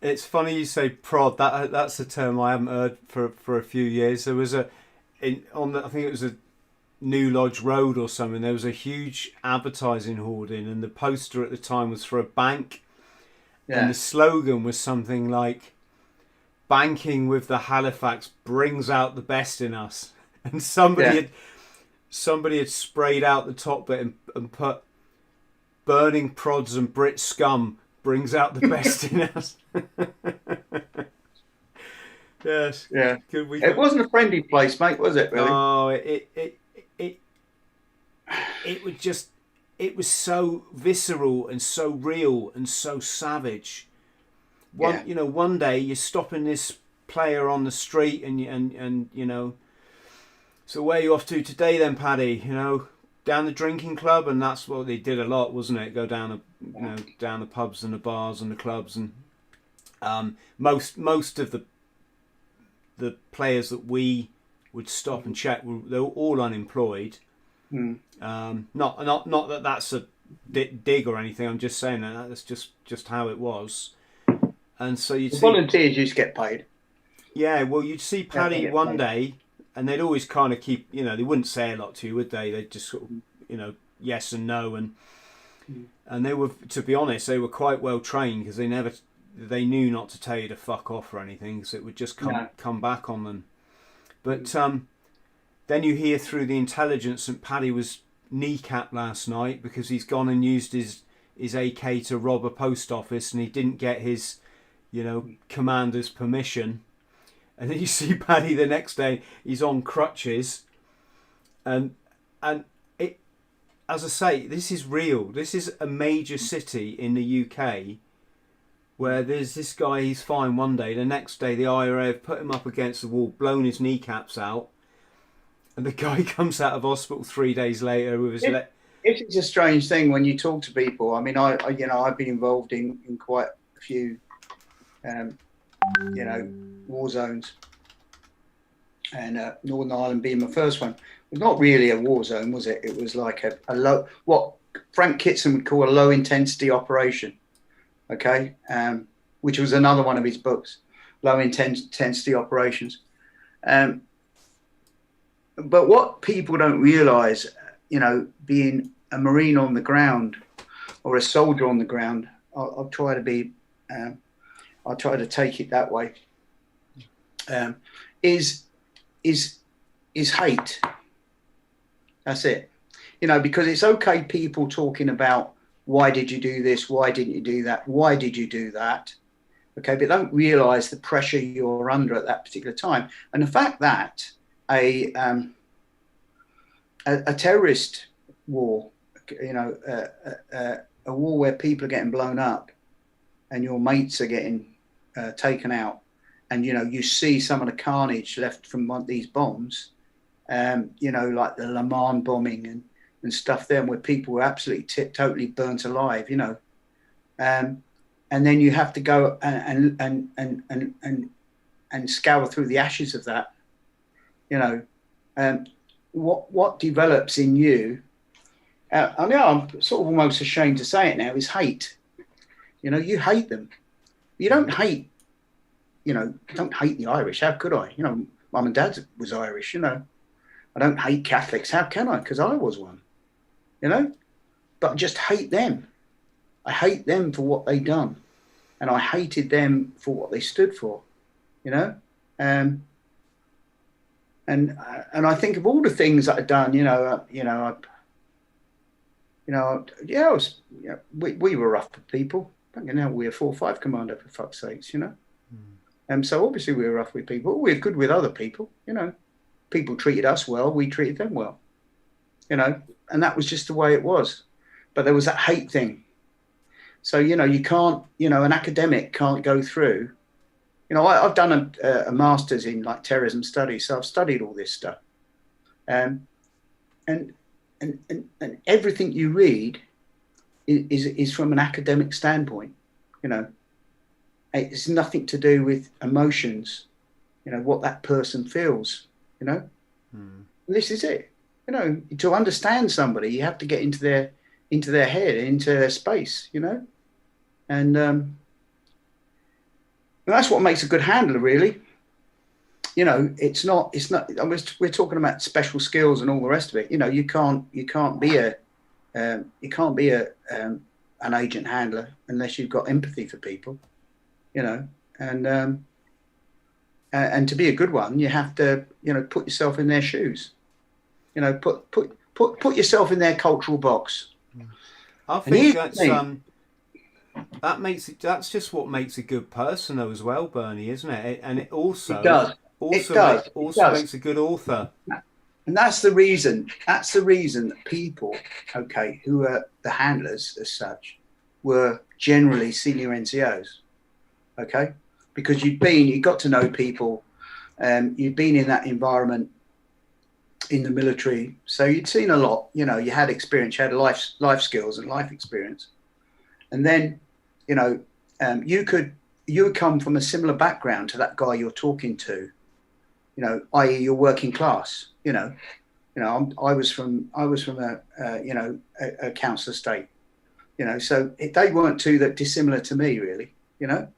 It's funny you say prod. That's a term I haven't heard for a few years. There was I think it was a New Lodge Road or something. There was a huge advertising hoarding, and the poster at the time was for a bank, and the slogan was something like, "Banking with the Halifax brings out the best in us." And somebody had sprayed out the top bit and put, "Burning prods and Brit scum brings out the best in us." Yes. Yeah. It wasn't a friendly place, mate, was it? Really? Oh, it was so visceral and so real and so savage. One day you're stopping this player on the street, and so where are you off to today then, Paddy? Down the drinking club, and that's what they did a lot, wasn't it? Go down down the pubs and the bars and the clubs, and most of the players that we would stop and check, they were all unemployed. Not that that's a dig or anything. I'm just saying that's just how it was. And so you'd see volunteers used to get paid. Yeah, well, you'd see Paddy one day, and they'd always kind of keep, they wouldn't say a lot to you, would they? They'd just sort of, yes and no, and they were, to be honest, they were quite well trained, because they never they knew not to tell you to fuck off or anything, because it would just come back on them. But then you hear through the intelligence that Paddy was kneecapped last night because he's gone and used his AK to rob a post office, and he didn't get his, commander's permission. And then you see Paddy the next day, he's on crutches, and it, as I say, this is real. This is a major city in the UK where there's this guy, he's fine one day, the next day the IRA have put him up against the wall, blown his kneecaps out, and the guy comes out of hospital 3 days later with his It's a strange thing when you talk to people. I mean, I've been involved in quite a few, war zones, and Northern Ireland being my first one. It was not really a war zone, was it? It was like a low, what Frank Kitson would call a low intensity operation. Okay, which was another one of his books, low intensity operations. But what people don't realise, being a Marine on the ground or a soldier on the ground, I'll try to be, I'll try to take it that way, is hate. That's it. Because it's okay people talking about, why did you do this? Why didn't you do that? Why did you do that? Okay, but don't realise the pressure you're under at that particular time. And the fact that a terrorist war, a war where people are getting blown up and your mates are getting taken out, and, you see some of the carnage left from these bombs, like the Le Mans bombing and stuff there, where people were absolutely totally burnt alive, and then you have to go and scour through the ashes of that, what develops in you. I know I'm sort of almost ashamed to say it now, is hate. You hate them. You don't hate, don't hate the Irish. How could I? Mum and Dad was Irish. I don't hate Catholics. How can I? Because I was one. But I just hate them. I hate them for what they done, and I hated them for what they stood for. And I think of all the things that I've done. We were rough people. We were 4-5 commando, for fuck's sakes. And so obviously we were rough with people. We were good with other people. People treated us well. We treated them well. And that was just the way it was. But there was that hate thing. So, you can't, an academic can't go through. I've done a master's in like terrorism studies, so I've studied all this stuff. And everything you read is from an academic standpoint. It's nothing to do with emotions, what that person feels, This is it. To understand somebody, you have to get into their head, into their space, and that's what makes a good handler, really. It's not. We're talking about special skills and all the rest of it. You can't be an agent handler unless you've got empathy for people, and to be a good one, you have to, put yourself in their shoes. Put yourself in their cultural box. I think that's just what makes a good person, though, as well, Bernie, isn't it? And it also makes a good author. And that's the reason that people, who are the handlers as such, were generally senior NCOs, because you got to know people, you'd been in that environment in the military, so you'd seen a lot. You had experience, you had life skills and life experience, and then you would come from a similar background to that guy you're talking to, i.e. you're working class. I was from a council estate, so they weren't too that dissimilar to me, really. You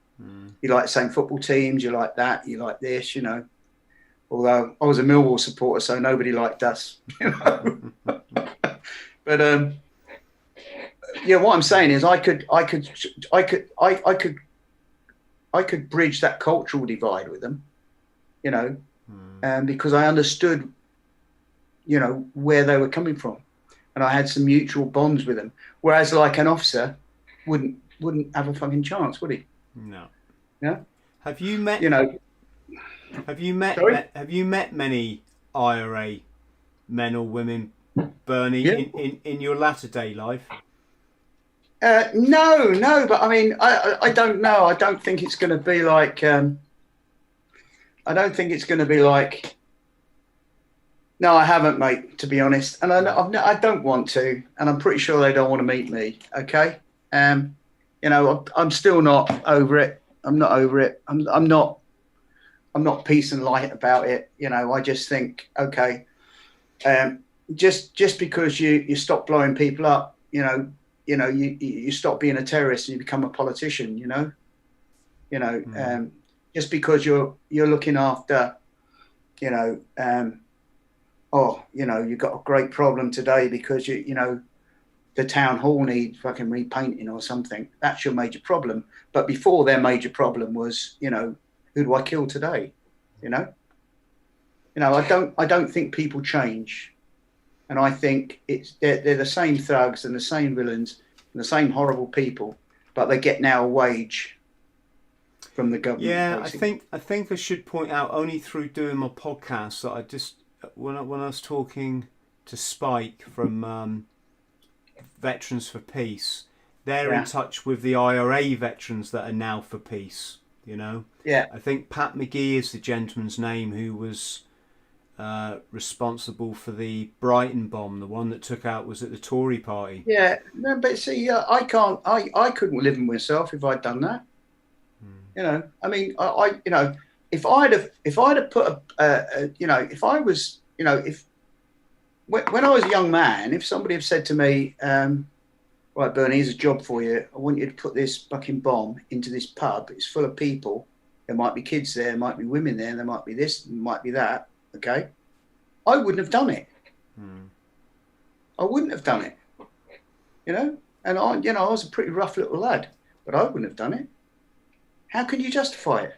like the same football teams, you like that, you like this, although I was a Millwall supporter, so nobody liked us, But what I'm saying is I could could bridge that cultural divide with them, you know, because I understood, you know, where they were coming from, and I had some mutual bonds with them. Whereas, like, an officer wouldn't have a fucking chance, would he? No. Yeah. Have you met? You know. Have you met? Sorry? Have you met many IRA men or women, Bernie, Yeah. in your latter day life? No, but I mean, I don't know. I don't think it's going to be like. I don't think it's going to be like. No, I haven't, mate. To be honest, and I don't want to, and I'm pretty sure they don't want to meet me. Okay, you know, I'm still not over it. I'm not over it. I'm not peace and light about it. You know, I just think, okay, just because you stop blowing people up, you stop being a terrorist and you become a politician. Just because you're looking after, you've got a great problem today because the town hall needs fucking repainting or something. That's your major problem. But before, their major problem was, who do I kill today? I don't think people change, and I think they're the same thugs and the same villains and the same horrible people, but they get now a wage from the government. Yeah, basically. I think I should point out, only through doing my podcast, that I just when I was talking to Spike from Veterans for Peace, they're in touch with the IRA veterans that are now for peace. Yeah. I think Pat McGee is the gentleman's name who was responsible for the Brighton bomb, the one that took out was at the Tory party. Yeah, no, but see, I couldn't live in myself if I'd done that. I mean, if I'd have put when I was a young man, if somebody had said to me, right, Bernie, here's a job for you. I want you to put this fucking bomb into this pub. It's full of people. There might be kids there, there might be women there, there might be this, there might be that. Okay, I wouldn't have done it. I wouldn't have done it. And I was a pretty rough little lad, but I wouldn't have done it. How can you justify it?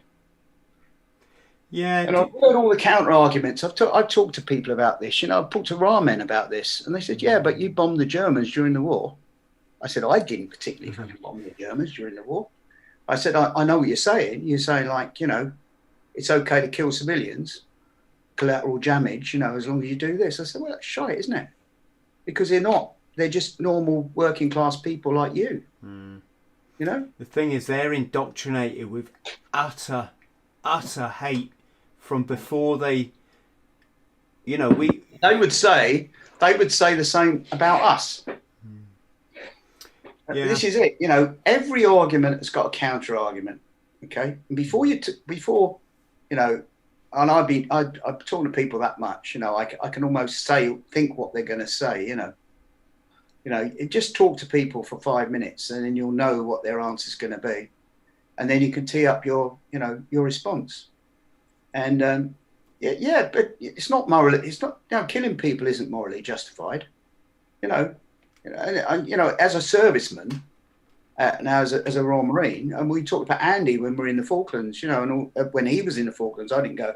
Yeah, and I've heard all the counter arguments. I've talked to people about this. I've talked to raw men about this, and they said, "Yeah, but you bombed the Germans during the war." I said, "I didn't particularly fucking bomb the Germans during the war." I said, "I know what you're saying. You're saying it's okay to kill civilians, collateral damage, as long as you do this." I said, "Well, that's shite, isn't it? Because they're not. They're just normal working class people like you." The thing is, they're indoctrinated with utter hate from before they. They would say the same about us. Yeah. This is it. Every argument has got a counter argument. Okay, and and I'm talking to people that much. I can almost think what they're going to say. Just talk to people for 5 minutes, and then you'll know what their answer's going to be, and then you can tee up your response. And but it's not morally. It's not. Killing people isn't morally justified. And as a serviceman, now as a Royal Marine, and we talked about Andy when we were in the Falklands. And when he was in the Falklands, I didn't go.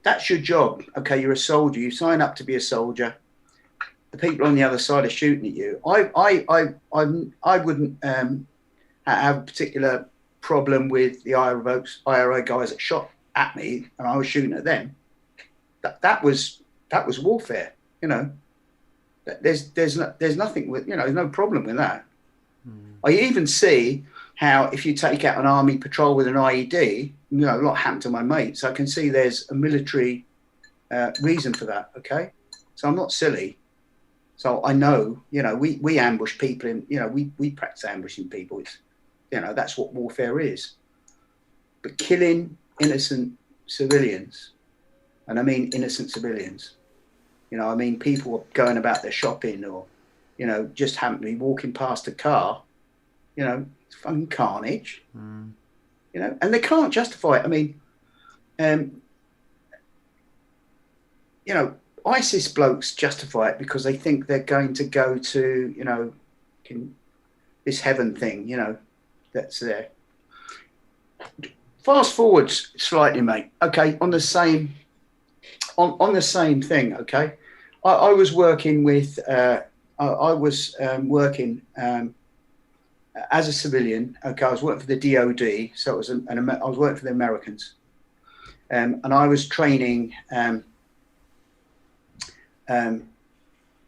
That's your job. Okay, you're a soldier. You sign up to be a soldier. The people on the other side are shooting at you. I wouldn't have a particular problem with the IRA guys that shot at me, and I was shooting at them. That was warfare. There's nothing with no problem with that. I even see how if you take out an army patrol with an IED, a lot happened to my mates. I can see there's a military reason for that. Okay, so I'm not silly. So I know, we ambush people in, we practice ambushing people. It's, that's what warfare is. But killing innocent civilians, and I mean innocent civilians, I mean people going about their shopping or, just happen to be walking past a car, it's fucking carnage, and they can't justify it. I mean, ISIS blokes justify it because they think they're going to go to, this heaven thing, you know, that's there. Fast forward slightly, mate. Okay, on the same thing. Okay, I was working with working as a civilian. Okay, I was working for the DOD, so it was I was working for the Americans, and I was training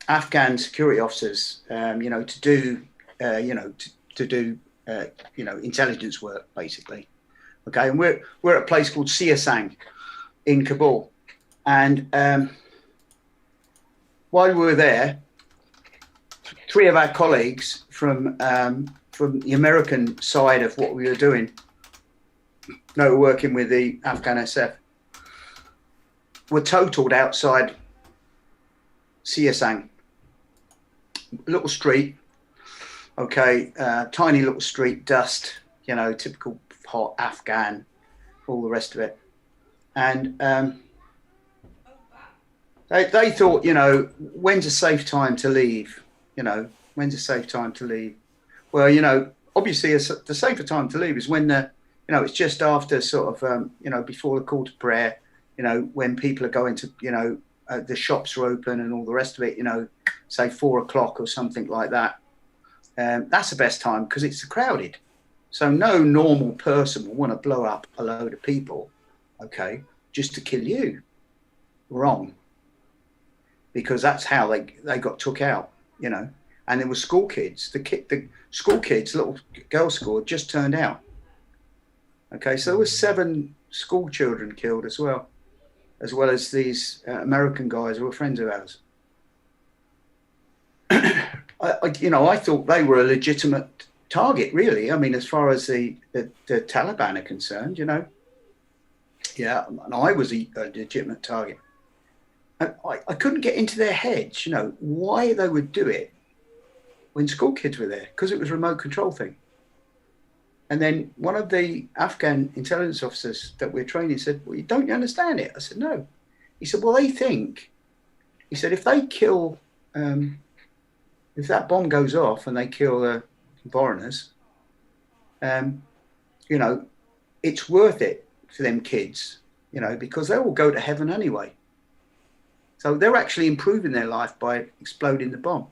Afghan security officers, you know, to do intelligence work, basically. Okay, and we're at a place called Siasang in Kabul, and while we were there, 3 of our colleagues from the American side of what we were doing, no, working with the Afghan SF, were totaled outside Siasang, little street. Okay, tiny little street, dust, you know, typical hot Afghan, all the rest of it. And they thought, you know, when's a safe time to leave? You know, when's a safe time to leave? Well, you know, obviously the safer time to leave is when it's just after sort of, you know, before the call to prayer, you know, when people are going to, you know, the shops are open and all the rest of it, you know, say 4 o'clock or something like that. That's the best time because it's crowded. So no normal person will want to blow up a load of people, okay, just to kill you. Wrong. Because that's how they got took out, you know. And there were school kids. The school kids, little girls' school, just turned out. Okay, so there were 7 school children killed as well as these American guys who were friends of ours. I thought they were a legitimate target, really. I mean, as far as the Taliban are concerned, you know. Yeah, and I was a legitimate target. And I couldn't get into their heads, you know, why they would do it when school kids were there, because it was a remote control thing. And then one of the Afghan intelligence officers that we're training said, well, you don't understand it. I said, no. He said, well, they think, he said, if they kill, if that bomb goes off and they kill the foreigners, you know, it's worth it for them kids, you know, because they will go to heaven anyway. So they're actually improving their life by exploding the bomb.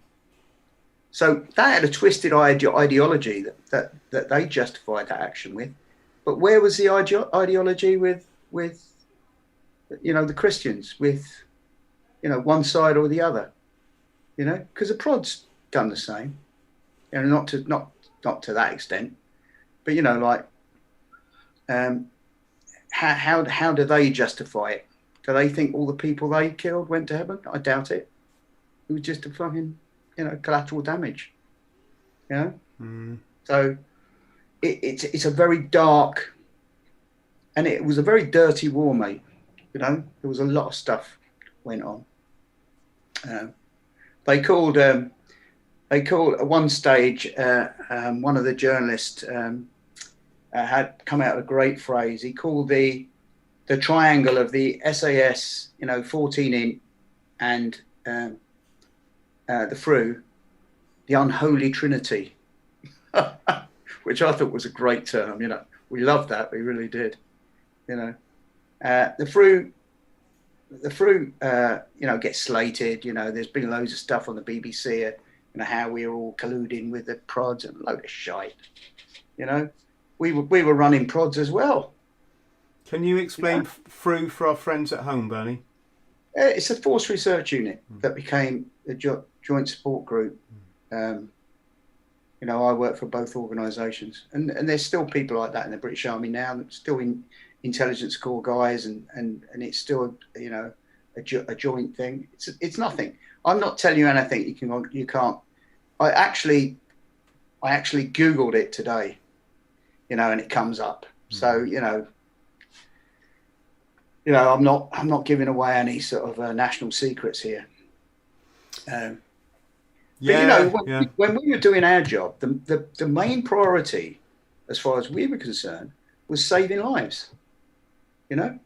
So that had a twisted ideology that they justified that action with. But where was the ideology with you know, the Christians, with, you know, one side or the other, you know, because the prod's done the same, you know, not to that extent, but, you know, like, how do they justify it? Do they think all the people they killed went to heaven? I doubt it. It was just a fucking, you know, collateral damage, you know? Mm. So it's a very dark, and it was a very dirty war, mate. You know, there was a lot of stuff went on. They called at one stage, one of the journalists had come out with a great phrase. He called the triangle of the SAS, you know, 14 and the Fru, the unholy trinity, which I thought was a great term. You know, we loved that, we really did. You know, the Fru, you know, gets slated. You know, there's been loads of stuff on the BBC. You know, how we were all colluding with the prods and a load of shite. You know, we were running prods as well. Can you explain Fru for our friends at home, Bernie? It's a force research unit that became a joint support group. You know, I work for both organisations, and there's still people like that in the British Army now, still in intelligence corps guys, and it's still, you know, a joint thing. It's nothing. I'm not telling you anything you can't. I actually Googled it today, you know, and it comes up. So you know, I'm not giving away any sort of national secrets here. But, you know, when we were doing our job, the main priority, as far as we were concerned, was saving lives. You know,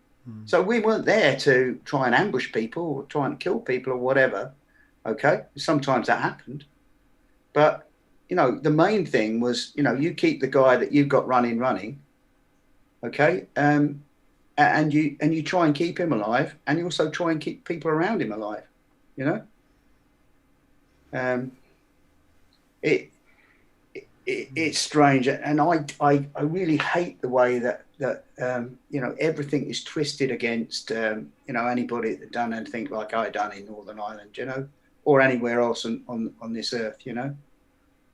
so we weren't there to try and ambush people or try and kill people or whatever. Okay, sometimes that happened, but you know, the main thing was, you know, you keep the guy that you've got running, okay, and you try and keep him alive, and you also try and keep people around him alive, you know. It's strange, and I really hate the way that you know, everything is twisted against you know, anybody that done anything like I done in Northern Ireland, you know, or anywhere else on this earth, you know.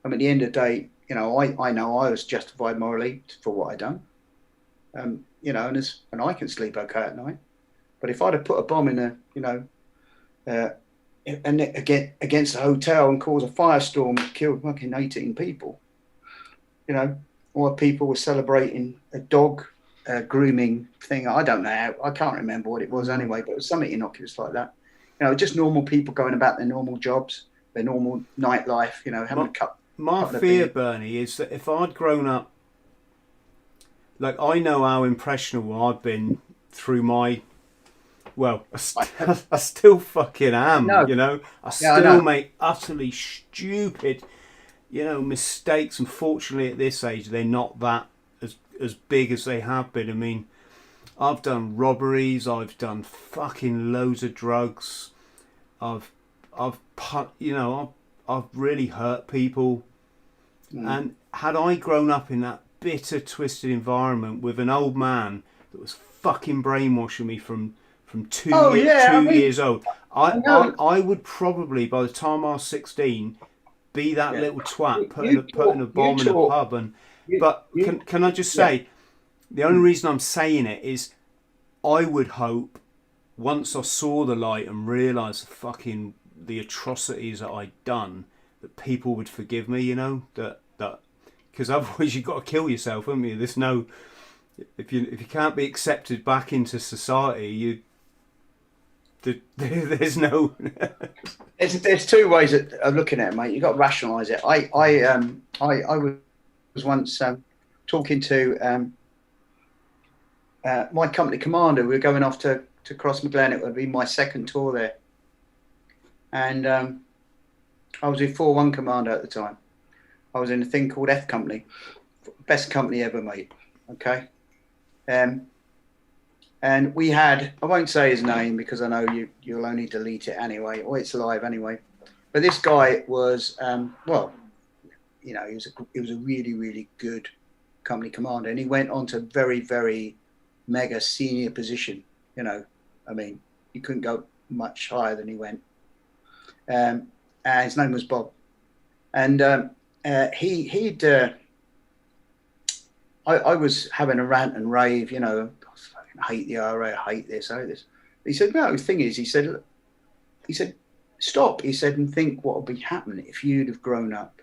I mean, at the end of the day, you know, I know I was justified morally for what I done, you know, and I can sleep okay at night. But if I'd have put a bomb in a, you know, and against a hotel and caused a firestorm that killed fucking 18 people, you know, or people were celebrating a dog grooming thing. I don't know. I can't remember what it was anyway, but it was something innocuous like that. You know, just normal people going about their normal jobs, their normal nightlife, you know, having a cup. My fear, Bernie, is that if I'd grown up, like, I know how impressionable I've been through my, well, I still fucking am, you know. I still make utterly stupid, you know, mistakes. Unfortunately, at this age, they're not that as big as they have been. I mean, I've done robberies, I've done fucking loads of drugs, I've you know, I've really hurt people. And had I grown up in that bitter, twisted environment with an old man that was fucking brainwashing me from 2 years old, I would probably, by the time I was 16, be that little twat putting a bomb in a pub. But can I just say, the only reason I'm saying it is, I would hope once I saw the light and realised the atrocities that I'd done, that people would forgive me, you know, that because otherwise you've got to kill yourself, haven't you? There's no, if you can't be accepted back into society, there's no. There's two ways of looking at it, mate. You've got to rationalise it. I was once talking to my company commander. We were going off to Crossmaglen. It would be my second tour there, and I was with 4-1 Commando at the time. I was in a thing called F Company, best company ever, mate. Okay, and we had, I won't say his name because I know you'll only delete it anyway, or it's live anyway. But this guy was, well, you know, he was a really, really good company commander, and he went on to very, very mega senior position. You know, I mean, you couldn't go much higher than he went. His name was Bob, and I was having a rant and rave, you know, I hate the IRA, I hate this, I hate this. He said, no, the thing is, he said, stop, he said, and think what would be happening if you'd have grown up,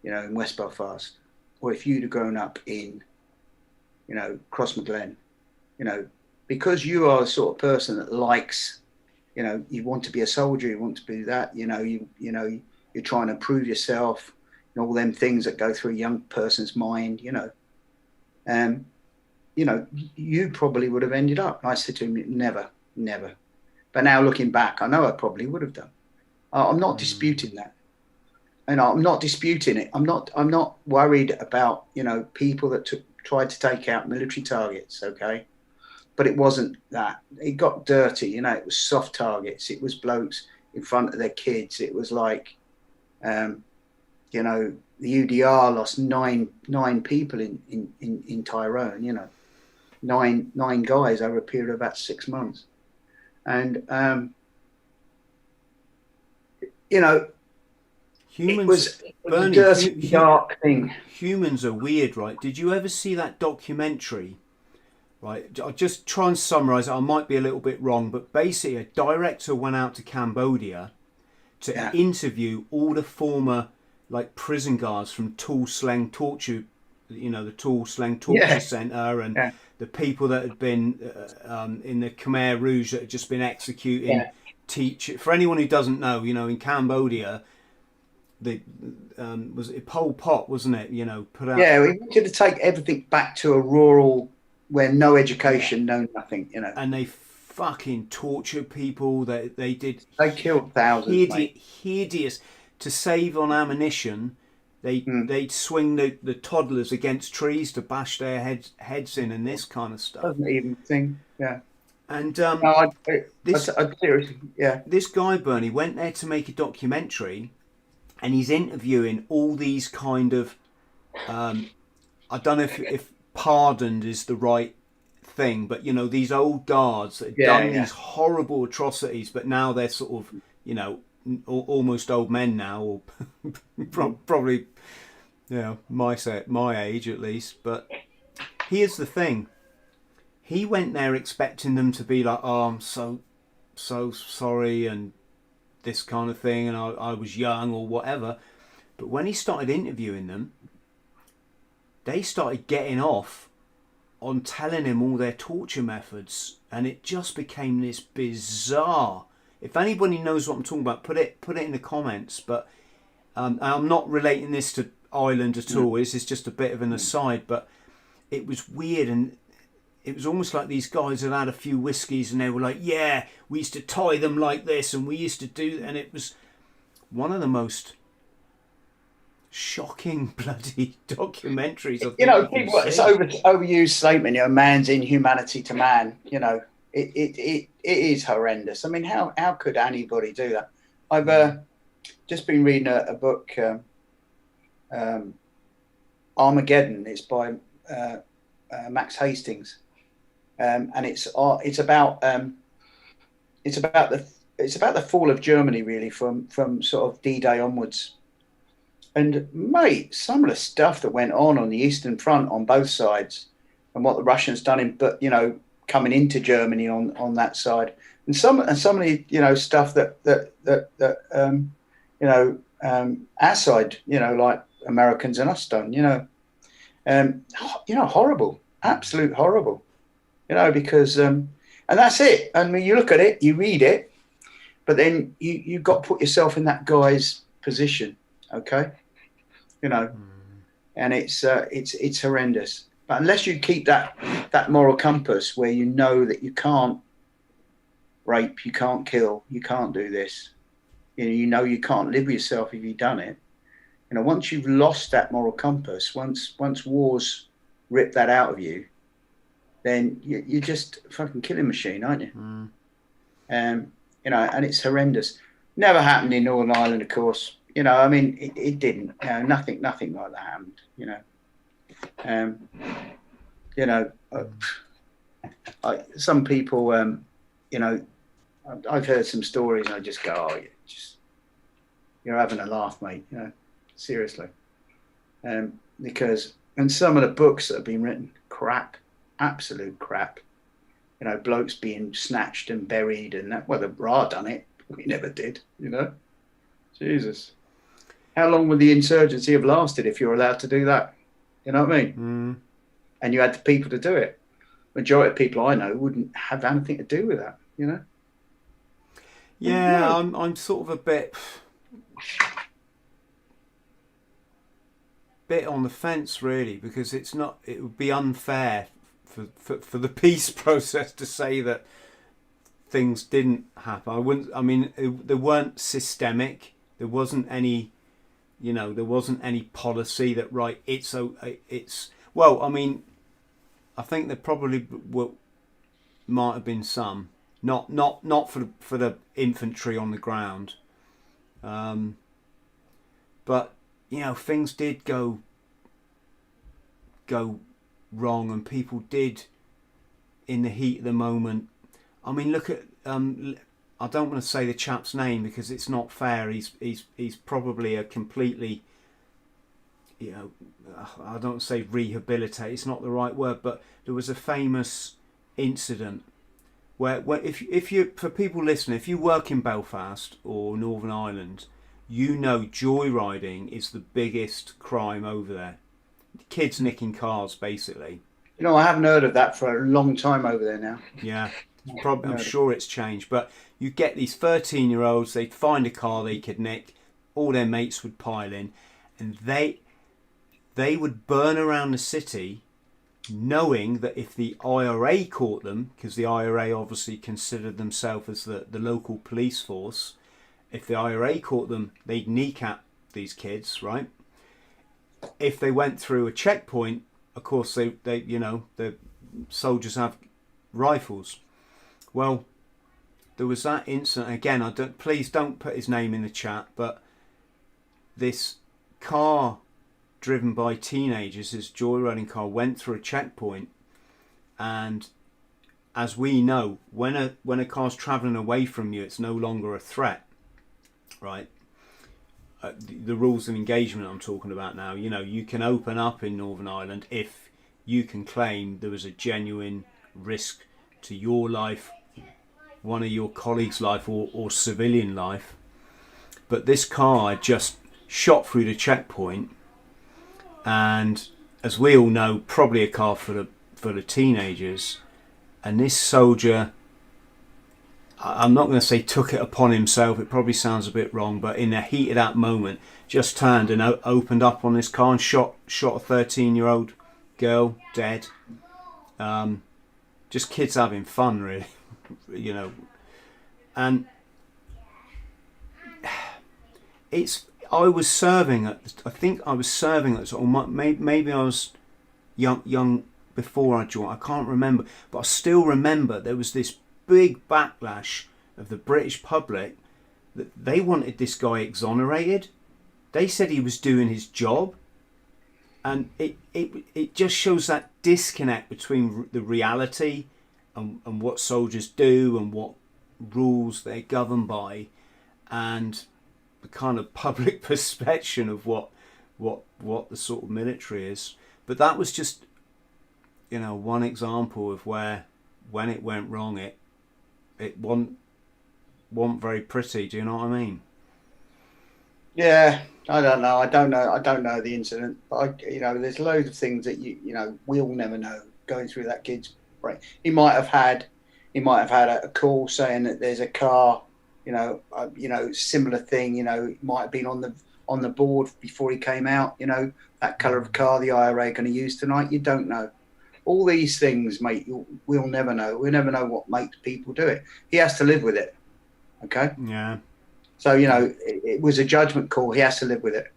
you know, in West Belfast, or if you'd have grown up in, you know, Crossmaglen, you know, because you are the sort of person that likes, you know, you want to be a soldier, you want to be that, you know, you're trying to prove yourself, and all them things that go through a young person's mind, you know. You know, you probably would have ended up. And I said to him, never. But now looking back, I know I probably would have done. I'm not disputing that. And I'm not disputing it. I'm not worried about, you know, people that tried to take out military targets, okay? But it wasn't that. It got dirty, you know, it was soft targets. It was blokes in front of their kids. It was like, you know, the UDR lost nine people in Tyrone, you know, nine guys over a period of about 6 months. And, you know, it was a dirty, dark thing. Humans are weird, right? Did you ever see that documentary? Right, I'll just try and summarise it. I might be a little bit wrong, but basically a director went out to Cambodia to interview all the former, like, prison guards from Tuol Sleng torture, you know, the Tuol Sleng torture centre, and the people that had been in the Khmer Rouge that had just been executing. For anyone who doesn't know, you know, in Cambodia, was it Pol Pot, wasn't it? You know, put out. Yeah, we wanted to take everything back to a rural, where no education, no nothing, you know. And they fucking tortured people. They did. They killed thousands. Hideous. To save on ammunition, They'd swing the toddlers against trees to bash their heads in and this kind of stuff. Doesn't even think, yeah. And No, I seriously, yeah. this guy, Bernie, went there to make a documentary, and he's interviewing all these kind of, I don't know if pardoned is the right thing, but, you know, these old guards that had done these horrible atrocities, but now they're sort of, you know, almost old men now, or probably, you know, my age at least. But here's the thing. He went there expecting them to be like, oh, I'm so sorry and this kind of thing, and I was young or whatever. But when he started interviewing them, they started getting off on telling him all their torture methods, and it just became this bizarre. If anybody knows what I'm talking about, put it in the comments. But I'm not relating this to Ireland at all. This is just a bit of an aside, but it was weird, and it was almost like these guys had had a few whiskies and they were like, yeah, we used to tie them like this and we used to do, and it was one of the most shocking bloody documentaries. You know, people, it's overused statement, you know, man's inhumanity to man, you know, it is horrendous. I mean, how could anybody do that? I've just been reading a book, Armageddon. It's by Max Hastings. And it's about the fall of Germany, really, from sort of D-Day onwards. And mate, some of the stuff that went on the Eastern Front on both sides, and what the Russians done coming into Germany on that side, and some of the, you know, stuff that our side, you know, like Americans and us done, you know, horrible, absolute horrible. You know, because, and that's it. I mean, you look at it, you read it, but then you've got to put yourself in that guy's position, okay? You know, and it's horrendous. But unless you keep that moral compass where you know that you can't rape, you can't kill, you can't do this, you know you can't live with yourself if you've done it. You know, once you've lost that moral compass, once wars rip that out of you, then you're just a fucking killing machine, aren't you? You know, and it's horrendous. Never happened in Northern Ireland, of course. You know, I mean, it didn't. You know, nothing like that happened. You know, some people, you know, I've heard some stories, and I just go, oh, you're having a laugh, mate. You know, seriously, because some of the books that have been written, crap. Absolute crap. You know, blokes being snatched and buried, and that. Well, the Ra done it. We never did, you know. Jesus. How long would the insurgency have lasted if you're allowed to do that? You know what I mean? And you had the people to do it. Majority of people I know wouldn't have anything to do with that, you know. Yeah, I'm sort of a bit on the fence, really, because it would be unfair for the peace process to say that things didn't happen. They weren't systemic. There wasn't any, you know, policy that, right, well, I mean, I think there probably might have been some, not for the infantry on the ground, but, you know, things did go wrong, and people did, in the heat of the moment. I mean, look at I don't want to say the chap's name because it's not fair. He's probably a completely, you know, I don't want to say rehabilitate, it's not the right word, but there was a famous incident where if you, for people listening, if you work in Belfast or Northern Ireland, you know joyriding is the biggest crime over there. Kids nicking cars, basically. You know, I haven't heard of that for a long time over there now. Yeah, I'm sure it's changed. But you get these 13-year-olds, they'd find a car they could nick, all their mates would pile in, and they would burn around the city, knowing that if the IRA caught them, because the IRA obviously considered themselves as the local police force, if the IRA caught them, they'd kneecap these kids, right? if they went through a checkpoint, of course they the soldiers have rifles. Well, there was that incident again. Please don't put his name in the chat, but this car driven by teenagers, this joyriding car, went through a checkpoint, and as we know, when a car's travelling away from you, it's no longer a threat, right? The rules of engagement I'm talking about now, you can open up in Northern Ireland if you can claim there was a genuine risk to your life, one of your colleagues' life, or civilian life. But this car had just shot through the checkpoint, and as we all know, probably a car for the teenagers, and this soldier, I'm not going to say took it upon himself, it probably sounds a bit wrong, but in the heat of that moment just turned and opened up on this car and shot a 13-year-old girl dead. Just kids having fun, really. And I was serving at or maybe I was young before I joined, I can't remember, but I still remember there was this big backlash of the British public that they wanted this guy exonerated. They said he was doing his job, and it just shows that disconnect between the reality and what soldiers do and what rules they're governed by, and the kind of public perception of what the sort of military is. But that was just one example of where when it went wrong it wasn't very pretty. Do you know what I mean? Yeah, I don't know the incident, but there's loads of things that we'll never know going through that kid's brain. He might have had a call saying that there's a car, similar thing, it might have been on the board before he came out, that colour of car the IRA are going to use tonight. You don't know. All these things, mate, we'll never know. We'll never know what makes people do it. He has to live with it. Okay? Yeah. So, it was a judgment call. He has to live with it.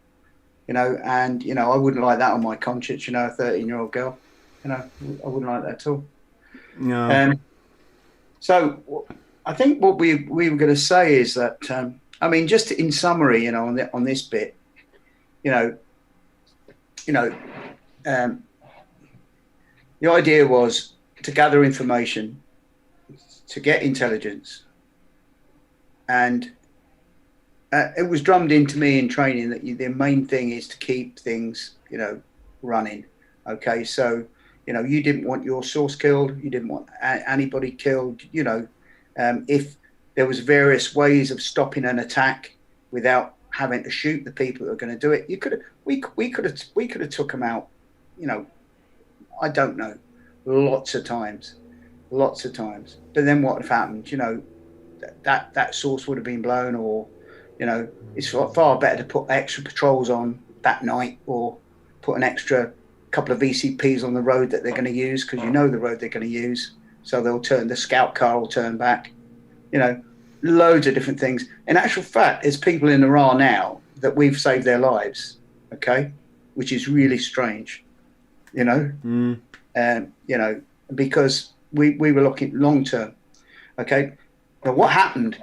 And, I wouldn't like that on my conscience, a 13-year-old girl. I wouldn't like that at all. No. So I think what we were going to say is that, just in summary, on this bit, the idea was to gather information, to get intelligence, and it was drummed into me in training that the main thing is to keep things, running. Okay, so you didn't want your source killed, you didn't want anybody killed. If there was various ways of stopping an attack without having to shoot the people that are going to do it, we could have took them out. I don't know, lots of times. But then what would have happened? That source would have been blown, or it's far better to put extra patrols on that night, or put an extra couple of VCPs on the road that they're going to use, because the road they're going to use, so the scout car will turn back. Loads of different things. In actual fact, there's people in Iraq now that we've saved their lives, okay, which is really strange. Because we were looking long term. Okay, now what happened?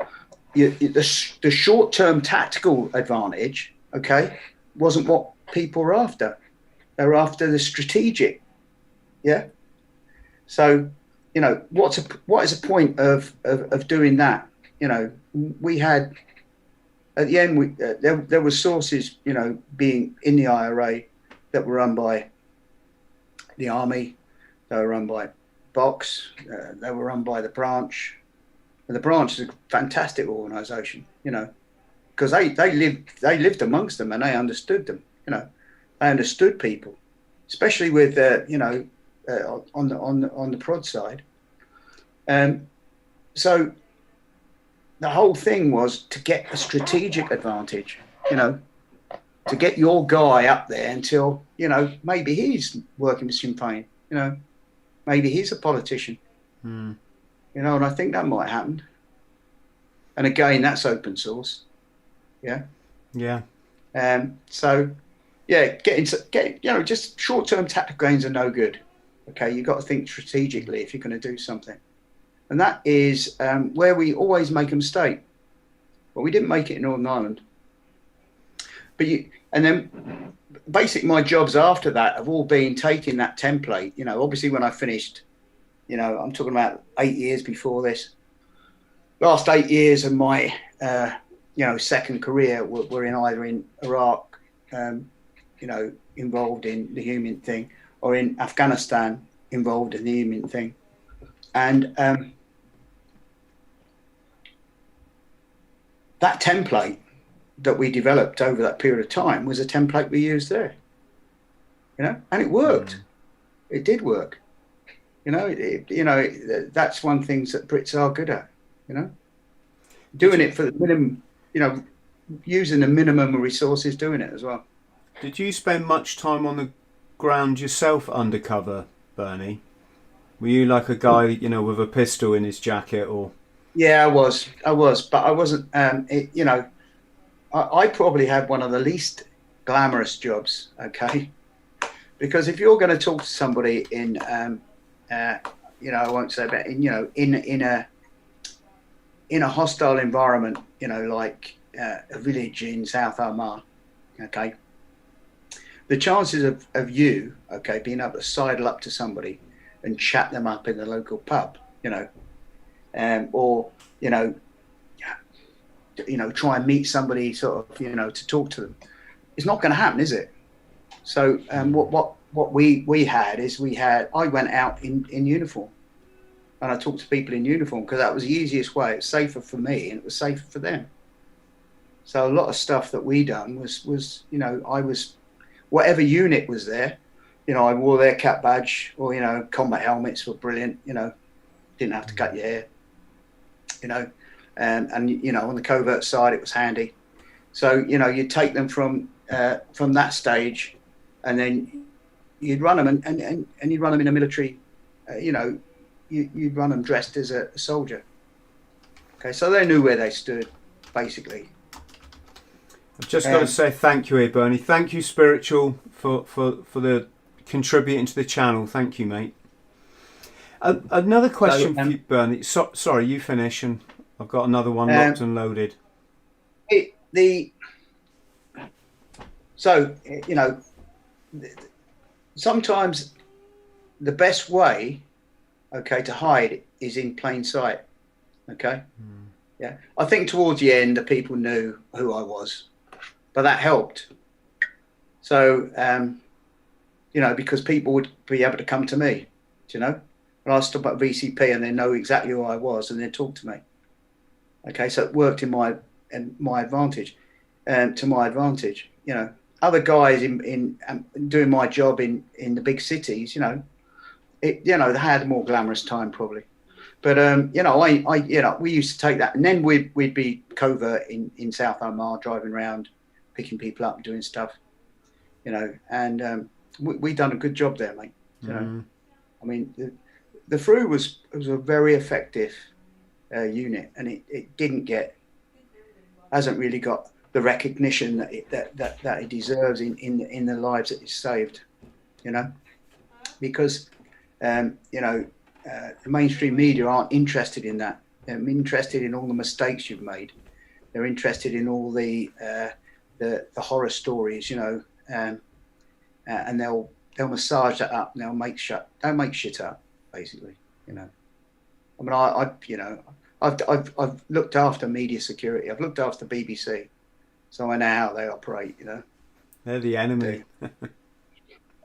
The short-term tactical advantage, okay, wasn't what people were after. They were after the strategic. Yeah. So, what is the point of doing that? We had at the end there were sources, being in the IRA that were run by the Army, they were run by Box, they were run by the branch. And the branch is a fantastic organisation, because they lived amongst them and they understood them. They understood people, especially with on the prod side. So the whole thing was to get a strategic advantage, to get your guy up there until, maybe he's working with Sinn Féin, maybe he's a politician, and I think that might happen. And again, that's open source. Yeah. Yeah. So, just short-term tactical gains are no good. Okay, you've got to think strategically if you're going to do something. And that is where we always make a mistake. Well, we didn't make it in Northern Ireland. And then basically my jobs after that have all been taking that template. Obviously when I finished, I'm talking about 8 years before this. Last 8 years of my, second career were either in Iraq, involved in the human thing, or in Afghanistan, involved in the human thing. And that template that we developed over that period of time was a template we used there, and it worked. It did work. That's one thing that Brits are good at, doing it for the minimum, using the minimum of resources, doing it as well. Did you spend much time on the ground yourself undercover, Bernie? Were you like a guy, with a pistol in his jacket, or? Yeah, I was, but I wasn't. I probably had one of the least glamorous jobs. Okay, because if you're going to talk to somebody in, I won't say that, in a hostile environment, like a village in South Armagh, okay, the chances of you, okay, being able to sidle up to somebody and chat them up in the local pub, or try and meet somebody sort of, to talk to them, it's not going to happen, is it? So what we had is I went out in uniform, and I talked to people in uniform because that was the easiest way. It's safer for me and it was safer for them. So a lot of stuff that we done was I was, whatever unit was there, I wore their cap badge, or combat helmets were brilliant. Didn't have to cut your hair. And on the covert side it was handy. So you'd take them from that stage, and then you'd run them and you'd run them in a military. You'd run them dressed as a soldier. Okay, so they knew where they stood, basically. I've just got to say thank you here, Bernie. Thank you, Spiritual, for the contributing to the channel. Thank you, mate. Another question for you, Bernie. Sorry, you finish, and I've got another one locked and loaded. Sometimes the best way, okay, to hide is in plain sight. Okay. Yeah. I think towards the end, the people knew who I was, but that helped. So, because people would be able to come to me, and I stood up at VCP and they know exactly who I was and they talk to me. Okay. So it worked in my advantage, to my advantage, other guys in doing my job in the big cities, they had a more glamorous time probably. But we used to take that, and then we'd be covert in South Armagh, driving around, picking people up and doing stuff, and we done a good job there, mate. I mean, the FRU was a very effective unit, and it hasn't really got the recognition that it deserves in the lives that it saved, because the mainstream media aren't interested in that. They're interested in all the mistakes you've made. They're interested in all the horror stories, and they'll massage that up and they'll make shit up, basically. I mean, I've looked after media security. I've looked after the BBC, so I know how they operate. They're the enemy.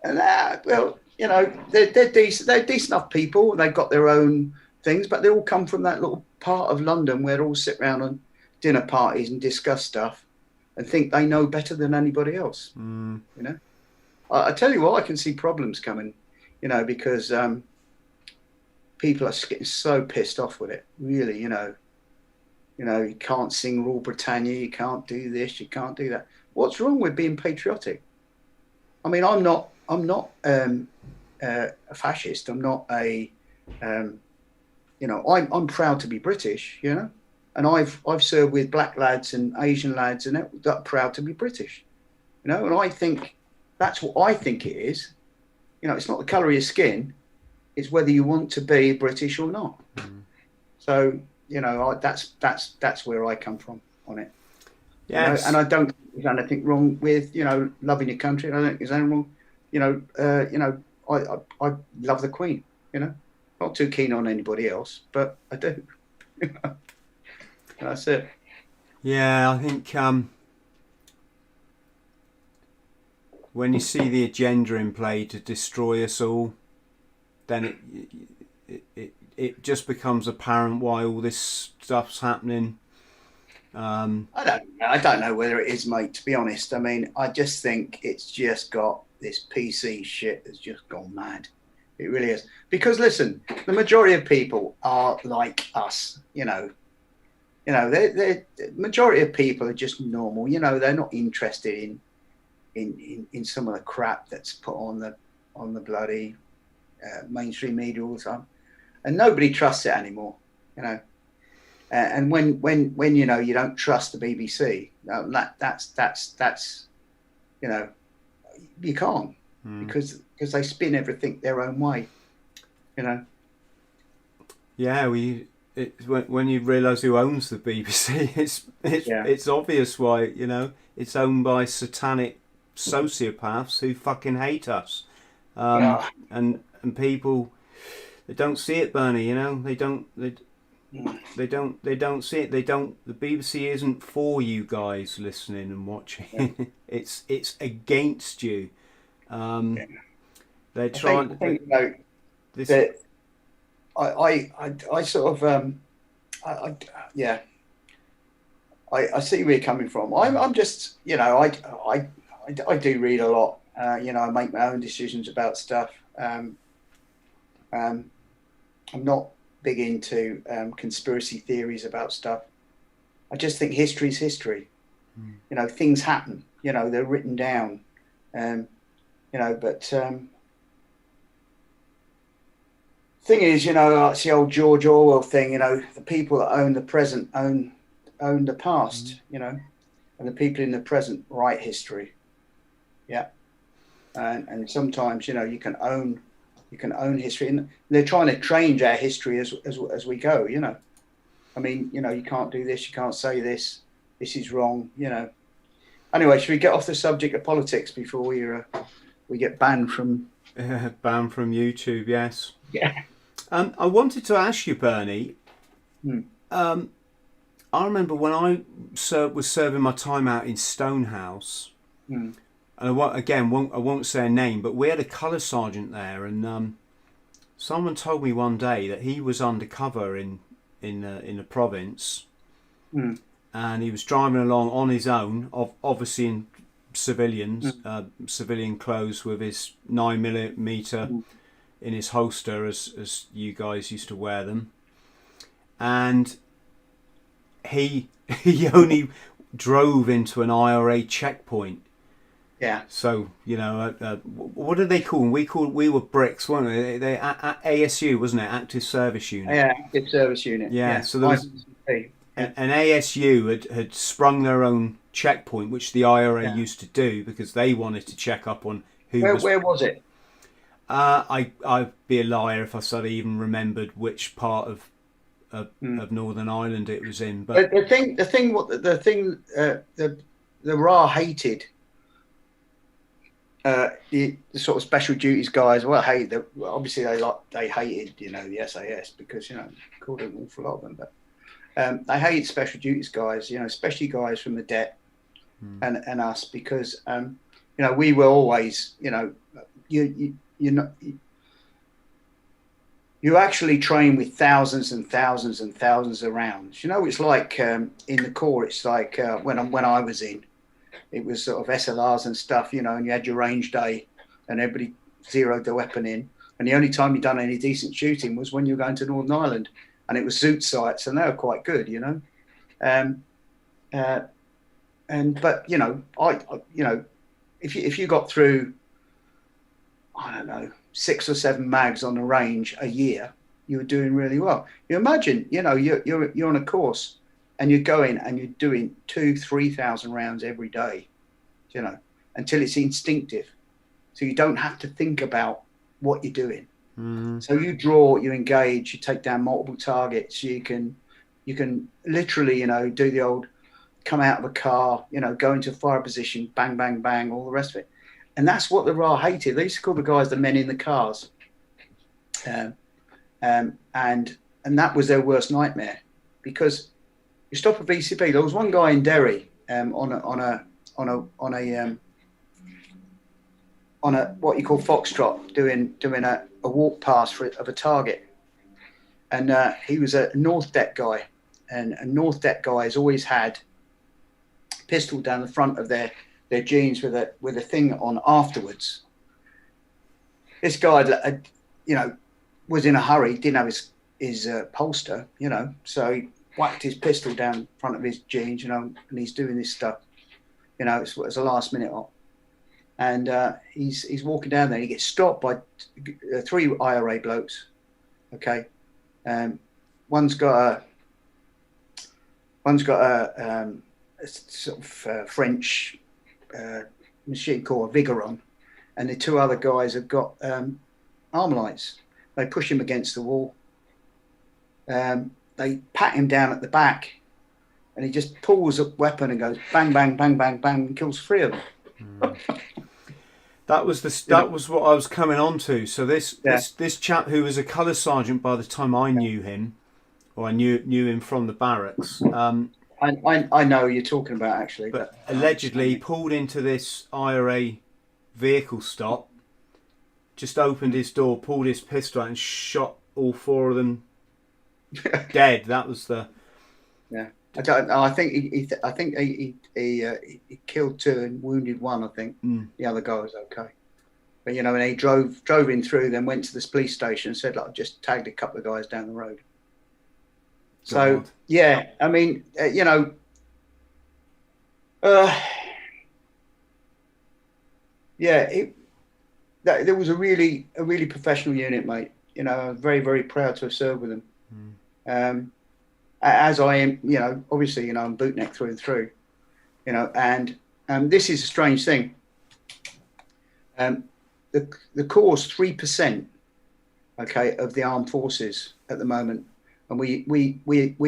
And they're decent. They're decent enough people. They've got their own things, but they all come from that little part of London where they all sit around on dinner parties and discuss stuff and think they know better than anybody else. I tell you what, I can see problems coming, because people are getting so pissed off with it. Really, you can't sing Rule Britannia, you can't do this, you can't do that. What's wrong with being patriotic? I mean, I'm not a fascist. I'm not I'm proud to be British, and I've served with black lads and Asian lads, and they're proud to be British, and I think That's what I think it is. You know, it's not the colour of your skin; it's whether you want to be British or not. So, you know, that's where I come from on it. Yes. You know, and I don't think there's anything wrong with, you know, loving your country. I don't think there's anything wrong. You know, I love the Queen. You know, not too keen on anybody else, but I do. That's it. Yeah, I think when you see the agenda in play to destroy us all, then it just becomes apparent why all this stuff's happening. I don't know whether it is, mate, to be honest. I mean, I just think it's just got this PC shit that's just gone mad. It really is. Because listen, the majority of people are like us, you know. You know, the majority of people are just normal. You know, they're not interested in some of the crap that's put on the bloody mainstream media all the time, and nobody trusts it anymore. You know, and when you know you don't trust the BBC, that's you know, you can't because they spin everything their own way. You know. Yeah, when you realise who owns the BBC, it's obvious why. You know, it's owned by satanic sociopaths who fucking hate us, and people, they don't see it, Bernie. You know, they don't see it. The BBC isn't for you guys listening and watching. It's against you. They're trying. I sort of I see where you're coming from. I'm just, you know, I do read a lot. You know, I make my own decisions about stuff. I'm not big into conspiracy theories about stuff. I just think history's history. You know, things happen. You know, they're written down. You know, but thing is, you know, it's the old George Orwell thing. You know, the people that own the present own the past. You know, and the people in the present write history. Yeah, and sometimes, you know, you can own history, and they're trying to change our history as we go. You know, I mean, you know, you can't do this, you can't say this. This is wrong. You know. Anyway, should we get off the subject of politics before we get banned from YouTube? Yes. Yeah. I wanted to ask you, Bernie. I remember when I was serving my time out in Stonehouse, and I won't say a name, but we had a colour sergeant there, and someone told me one day that he was undercover in the province, and he was driving along on his own, obviously in civilian clothes, with his 9mm in his holster, as you guys used to wear them, and he only drove into an IRA checkpoint. Yeah. So, you know, what did they call them? We were bricks, weren't we? They ASU, wasn't it? Active Service Unit. Yeah, Active Service Unit. Yeah. So there was an ASU had sprung their own checkpoint, which the IRA used to do because they wanted to check up on where was it? I'd be a liar if I said I even remembered which part of Northern Ireland it was in. But the RA hated the sort of special duties guys. Well, obviously they hated, you know, the SAS because, you know, called an awful lot of them, but they hated special duties guys, you know, especially guys from the Det and us, because you know, we were always, you know, you actually train with thousands and thousands and thousands of rounds. You know, it's like in the Corps, it's like when I was in, it was sort of SLRs and stuff, you know, and you had your range day and everybody zeroed their weapon in. And the only time you done any decent shooting was when you were going to Northern Ireland, and it was Zoot sites, and they were quite good, you know. But you know, you know, if you got through, I don't know, 6 or 7 mags on the range a year, you were doing really well. You imagine, you know, you're on a course and you're going and you're doing 2,000-3,000 rounds every day, you know, until it's instinctive. so you don't have to think about what you're doing. So you draw, you engage, you take down multiple targets. You can literally, do the old come out of a car, go into a fire position, bang, bang, bang, all the rest of it. And that's what the RA hated. They used to call the guys the men in the cars. And that was their worst nightmare, because you stop a VCP. There was one guy in Derry on a what you call foxtrot, doing a walk past of a target, and he was a North Deck guy, and a North Deck guys always had a pistol down the front of their jeans with a thing on afterwards. This guy, was in a hurry, didn't have his holster, so he whacked his pistol down front of his jeans, and he's doing this stuff, it's a last minute op. And he's walking down there. He gets stopped by 3 IRA blokes. Okay, one's got a sort of French machine called a Vigor, and the 2 other guys have got Armalites. They push him against the wall. They pat him down at the back, and he just pulls a weapon and goes bang, bang, bang, bang, bang, and kills 3 of them. That was what I was coming on to. So this chap, who was a colour sergeant by the time I knew him, or I knew him from the barracks. I know who you're talking about, actually. But allegedly he pulled into this IRA vehicle stop, just opened his door, pulled his pistol out, and shot all 4 of them dead. That was the. Yeah. I think he killed 2 and wounded 1. I think the other guy was okay, but and he drove in through, then went to this police station and said, like, just tagged a couple of guys down the road. So God. yeah, I mean, there was a really professional unit, mate. I'm very, very proud to have served with them. As I am, obviously, I'm bootneck through and through, and this is a strange thing. The Corps 3%, okay, of the armed forces at the moment, and we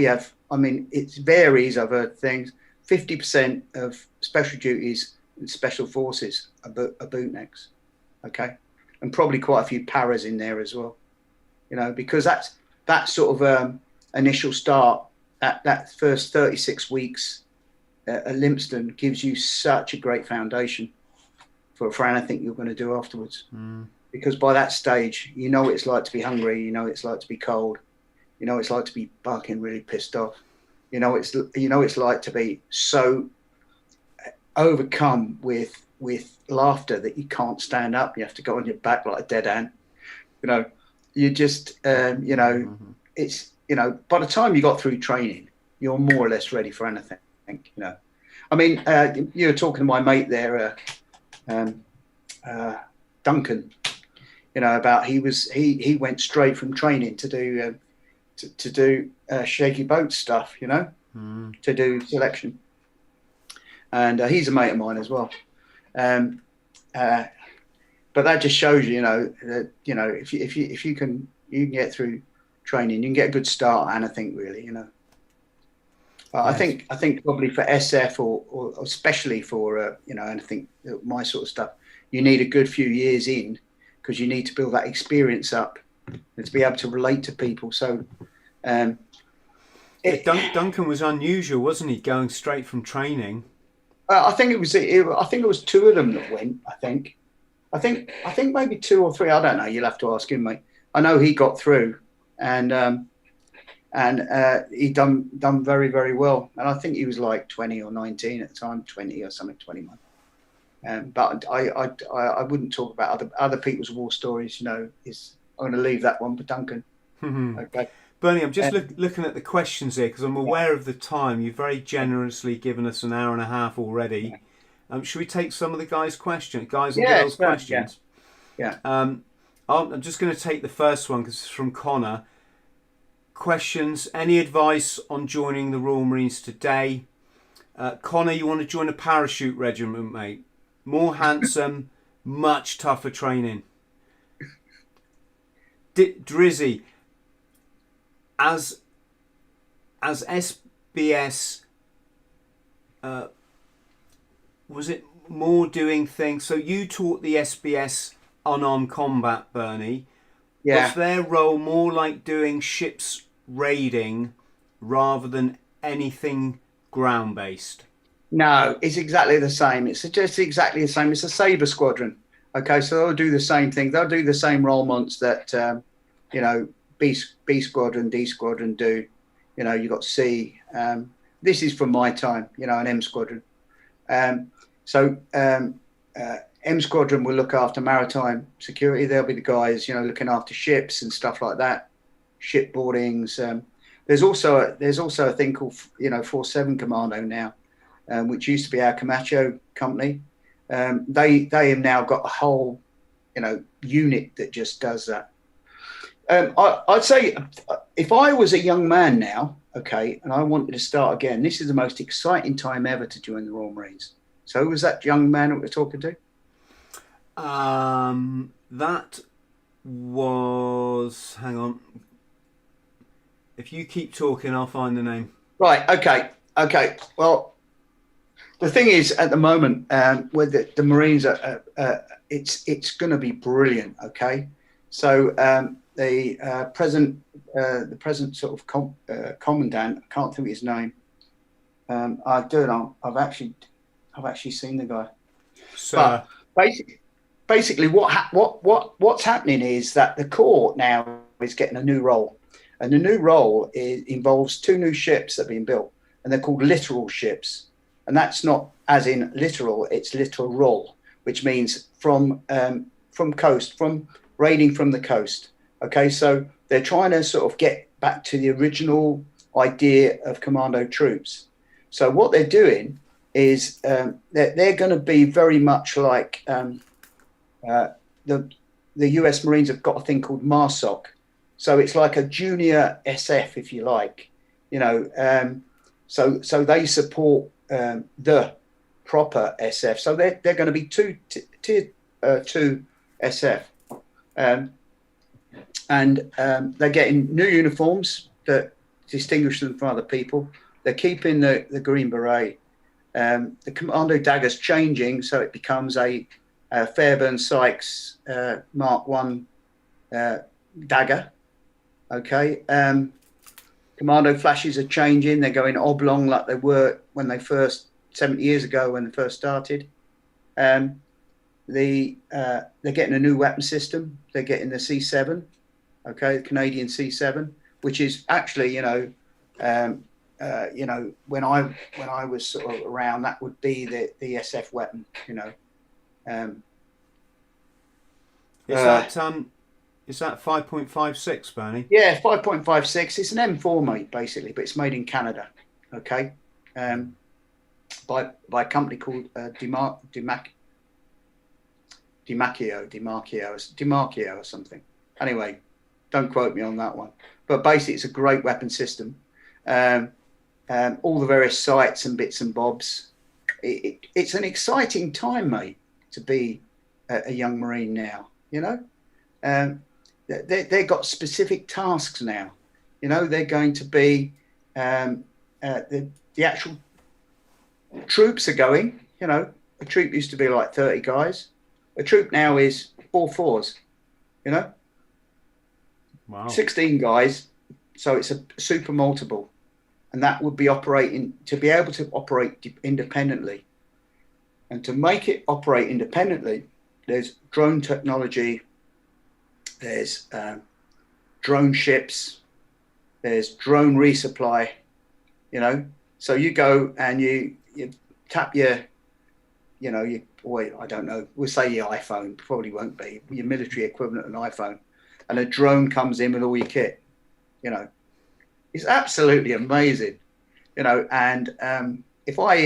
have. I mean, it varies over things. 50% of special duties and special forces are bootnecks, okay, and probably quite a few paras in there as well, because that sort of initial start, that first 36 weeks at Lympstone gives you such a great foundation for anything you're going to do afterwards. Because by that stage, what it's like to be hungry, it's like to be cold, it's like to be fucking really pissed off, it's like to be so overcome with laughter that you can't stand up. You have to go on your back like a dead ant. You just it's by the time you got through training, you're more or less ready for anything. I mean, you were talking to my mate there, Duncan. About he went straight from training to do shaky boat stuff. To do selection, and he's a mate of mine as well. But that just shows that if you can get through training, you can get a good start at anything, really. Yes. I think probably for SF or especially for anything, my sort of stuff, you need a good few years in, because you need to build that experience up and to be able to relate to people. So Duncan was unusual, wasn't he? Going straight from training. I think it was 2 of them that went. I think maybe 2 or 3. I don't know. You'll have to ask him, mate. I know he got through, and he done very, very well. And I think he was like 20 or 19 at the time, 20 or something, 21. But I wouldn't talk about other people's war stories. I'm going to leave that one for Duncan. Okay. Bernie, I'm just looking at the questions here, because I'm aware of the time. You've very generously given us an hour and a half already. Should we take some of the guys' and girls' questions? Yeah. I'm just going to take the first one, because it's from Connor. Questions: any advice on joining the Royal Marines today? Connor, you want to join a parachute regiment, mate? More handsome, much tougher training. Drizzy, as SBS, was it more doing things? So you taught the SBS unarmed combat, Bernie. Yeah. Was their role more like doing ships raiding rather than anything ground based? No, it's exactly the same. It's just exactly the same. It's a Sabre squadron. Okay, so they'll do the same thing. They'll do the same role months that you know, B squadron, D squadron do. You know, you got C. This is from my time. You know, an M squadron. M squadron will look after maritime security. They'll be the guys, you know, looking after ships and stuff like that, ship boardings. There's also a thing called, you know, 4-7 Commando now, which used to be our Camacho company. They have now got a whole, you know, unit that just does that. I'd say if I was a young man now, okay, and I wanted to start again, this is the most exciting time ever to join the Royal Marines. So who was that young man that we're talking to? That was, hang on. If you keep talking, I'll find the name. Right. Okay. Well, the thing is, at the moment, with the Marines, it's going to be brilliant. Okay. So the present sort of commandant, I can't think of his name. I don't know. I've actually seen the guy. So basically, what's happening is that the Corps now is getting a new role, and the new role involves 2 new ships that are being built, and they're called littoral ships, and that's not as in literal; it's littoral, which means from coast, from raiding from the coast. Okay, so they're trying to sort of get back to the original idea of commando troops. So what they're doing is they're going to be very much like the US Marines have got a thing called MARSOC. So it's like a junior SF, if you like, you know. So they support the proper SF. So they're going to be tier 2 SF. And they're getting new uniforms that distinguish them from other people. They're keeping the green beret. The commando dagger's changing, so it becomes a Fairbairn Sykes Mark 1 dagger. Okay. Commando flashes are changing. They're going oblong like they were when they first 70 years ago when they first started. They're getting a new weapon system. They're getting the C7, okay, the Canadian C7, which is actually, when I was sort of around, that would be the SF weapon, you know. Is that 5.56, Bernie? Yeah, 5.56. It's an M4, mate, basically, but it's made in Canada, okay, by a company called DiMarchio or something. Anyway, don't quote me on that one. But basically, it's a great weapon system. All the various sights and bits and bobs. It's an exciting time, mate, to be a young Marine now. You know, they've got specific tasks now. You know, they're going to be the actual troops are going. You know, a troop used to be like 30 guys. A troop now is 4 4s, you know? Wow. 16 guys. So it's a super multiple. And that would be operating, to be able to operate independently. And to make it operate independently, there's drone technology, there's drone ships, there's drone resupply, you know? So you go and you tap your, you know, I don't know, we'll say your iPhone, probably won't be, your military equivalent of an iPhone, and a drone comes in with all your kit, you know. It's absolutely amazing, you know, and if I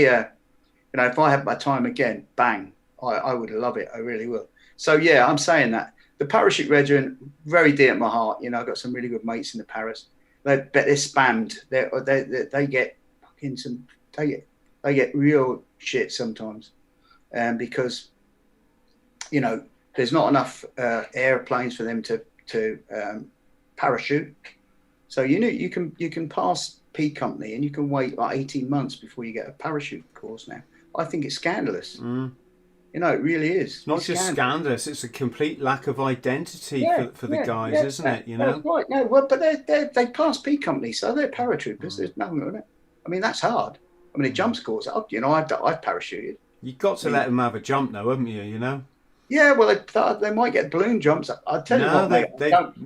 had my time again, bang, I would love it, I really will. So, yeah, I'm saying that. The Parachute Regiment, very dear to my heart, you know, I've got some really good mates in the Paras. But they're spammed. They get fucking they get real shit sometimes. Because you know, there's not enough airplanes for them to parachute. So you can pass P company and you can wait like 18 months before you get a parachute course now. I think it's scandalous. You know, it really is. It's not just scandalous; it's a complete lack of identity for the guys, isn't it? You know, right? No, well, but they pass P company, so they're paratroopers. There's nothing on it. I mean, that's hard. I mean, it jump scores up. You know, I've parachuted. You've got to let them have a jump, though, haven't you? You know. Yeah, well, they might get balloon jumps. I'll tell you what, mate.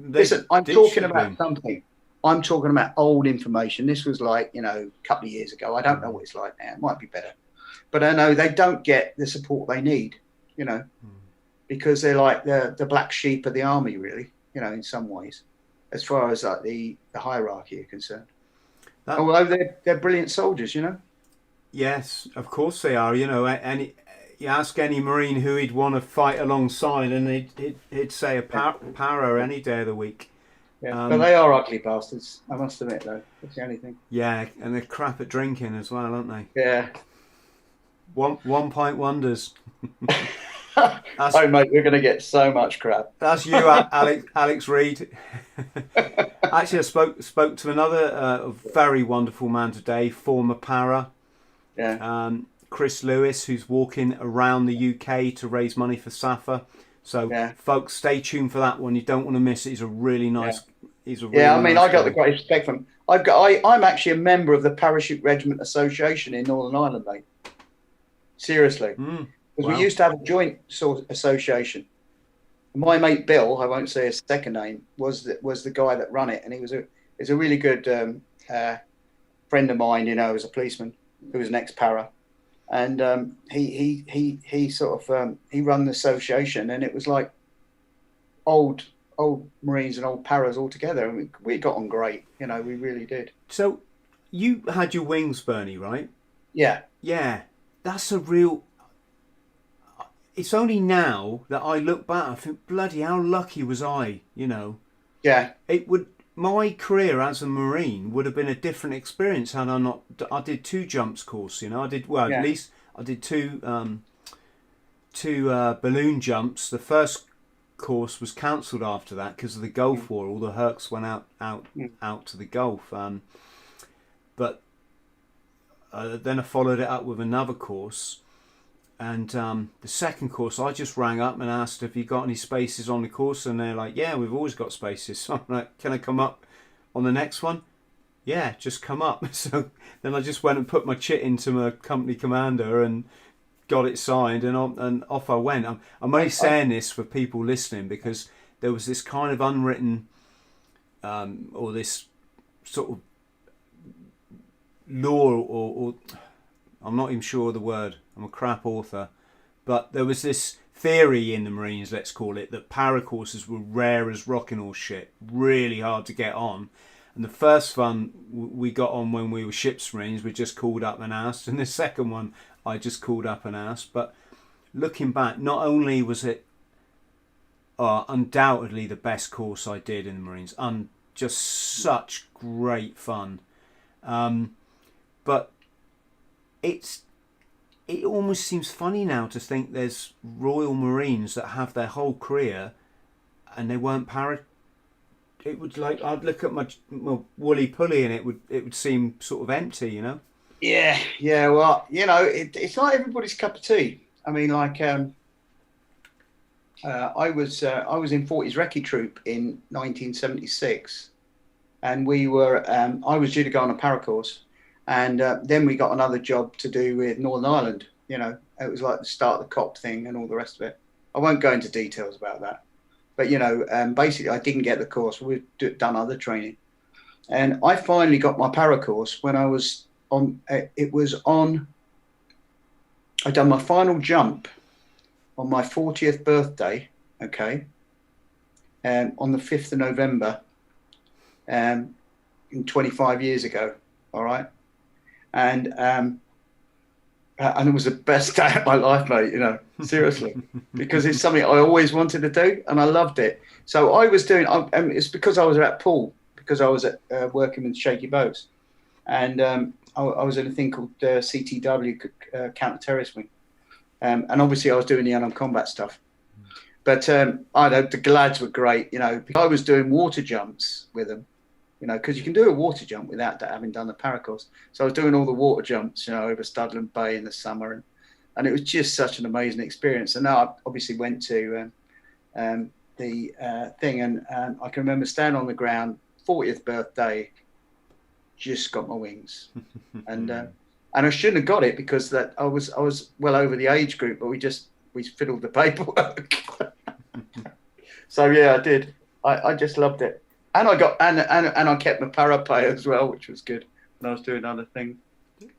Listen, I'm talking about something. I'm talking about old information. This was like, you know, a couple of years ago. I don't know what it's like now. It might be better. But I know they don't get the support they need, you know, because they're like the black sheep of the army, really, you know, in some ways, as far as like the hierarchy are concerned. Although they're brilliant soldiers, you know. Yes, of course they are. You know, you ask any Marine who he'd want to fight alongside, and he'd say a para any day of the week. Yeah, but they are ugly bastards, I must admit, though. That's the only thing. Yeah, and they're crap at drinking as well, aren't they? Yeah. One pint wonders. Oh, mate, we're going to get so much crap. That's you, Alex Reid. Actually, I spoke to another very wonderful man today, former para. Yeah. Chris Lewis, who's walking around the UK to raise money for SAFA. So, folks, stay tuned for that one. You don't want to miss it. He's a really nice. He's a really I mean, nice I got guy. the great respect from him. I'm actually a member of the Parachute Regiment Association in Northern Ireland, mate. Seriously, because we used to have a joint association. My mate Bill, I won't say his second name, was the guy that ran it, and he was a really good friend of mine. You know, as a policeman who was an ex-para, and he sort of he ran the association, and it was like old Marines and old paras all together, and we got on great. You know, we really did. So you had your wings, Bernie, right? Yeah. That's a real. It's only now that I look back, I think, bloody, how lucky was I? You know. Yeah. My career as a Marine would have been a different experience had I not. I did 2 jumps course. You know, at least I did two balloon jumps. The first course was cancelled after that because of the Gulf War. All the Hercs went out to the Gulf. But then I followed it up with another course, and the second course I just rang up and asked if you got any spaces on the course, and they're like, yeah, we've always got spaces. So I'm like, can I come up on the next one? Yeah, just come up. So then I just went and put my chit into my company commander and got it signed, and off I went. I'm only saying this for people listening because there was this kind of unwritten or this sort of law, or I'm not even sure of the word, I'm a crap author, but there was this theory in the Marines, let's call it, that para courses were rare as rocking horse shit, really hard to get on. And the first one we got on when we were ship's Marines, we just called up and asked, and the second one I just called up and asked. But looking back, not only was it undoubtedly the best course I did in the Marines, just such great fun, but it almost seems funny now to think there's Royal Marines that have their whole career and they weren't para. It would, like, I'd look at my woolly pulley and it would seem sort of empty, you know. Yeah. Well, you know, it's not everybody's cup of tea. I mean, like, I was in 40s Recce Troop in 1976, and we were. I was due to go on a para course. And then we got another job to do with Northern Ireland. You know, it was like the start of the COP thing and all the rest of it. I won't go into details about that. But, you know, basically I didn't get the course. We've done other training. And I finally got my para course when I was on, I'd done my final jump on my 40th birthday, okay, on the 5th of November, 25 years ago, all right? And it was the best day of my life, mate, you know, seriously, because it's something I always wanted to do and I loved it. So I was doing, it's because I was at pool, because I was working with shaky boats, and I was in a thing called CTW, counter-terrorist wing, and obviously I was doing the unarmed combat stuff. But I know the lads were great. You know, I was doing water jumps with them. You know, because you can do a water jump without having done the paracourse. So I was doing all the water jumps, you know, over Studland Bay in the summer, and it was just such an amazing experience. And now I obviously went to the thing, and I can remember standing on the ground, 40th birthday, just got my wings, and I shouldn't have got it because that I was well over the age group, but we fiddled the paperwork. So yeah, I did. I just loved it. And I got and I kept my parapet as well, which was good when I was doing other things.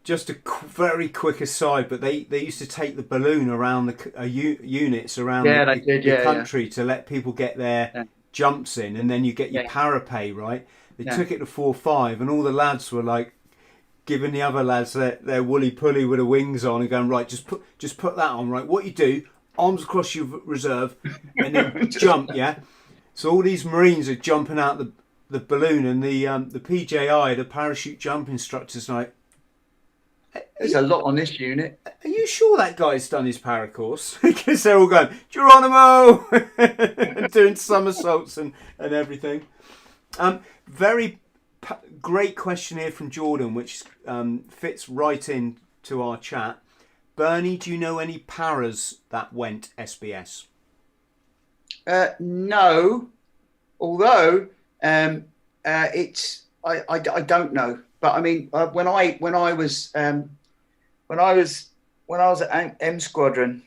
Just a very quick aside, but they used to take the balloon around the units around the country to let people get their jumps in, and then you get your parapet, right? They took it to 4-5, and all the lads were like giving the other lads their woolly pulley with the wings on and going, right, just put that on, right? What you do, arms across your reserve, and then jump, yeah? So all these Marines are jumping out the balloon, and the PJI, the parachute jump instructor's like, there's a lot on this unit. Are you sure that guy's done his paracourse? Because they're all going, Geronimo! Doing somersaults and everything. Very great question here from Jordan, which fits right in to our chat. Bernie, do you know any paras that went SBS? No, although it's I don't know, but I mean when I was at M Squadron,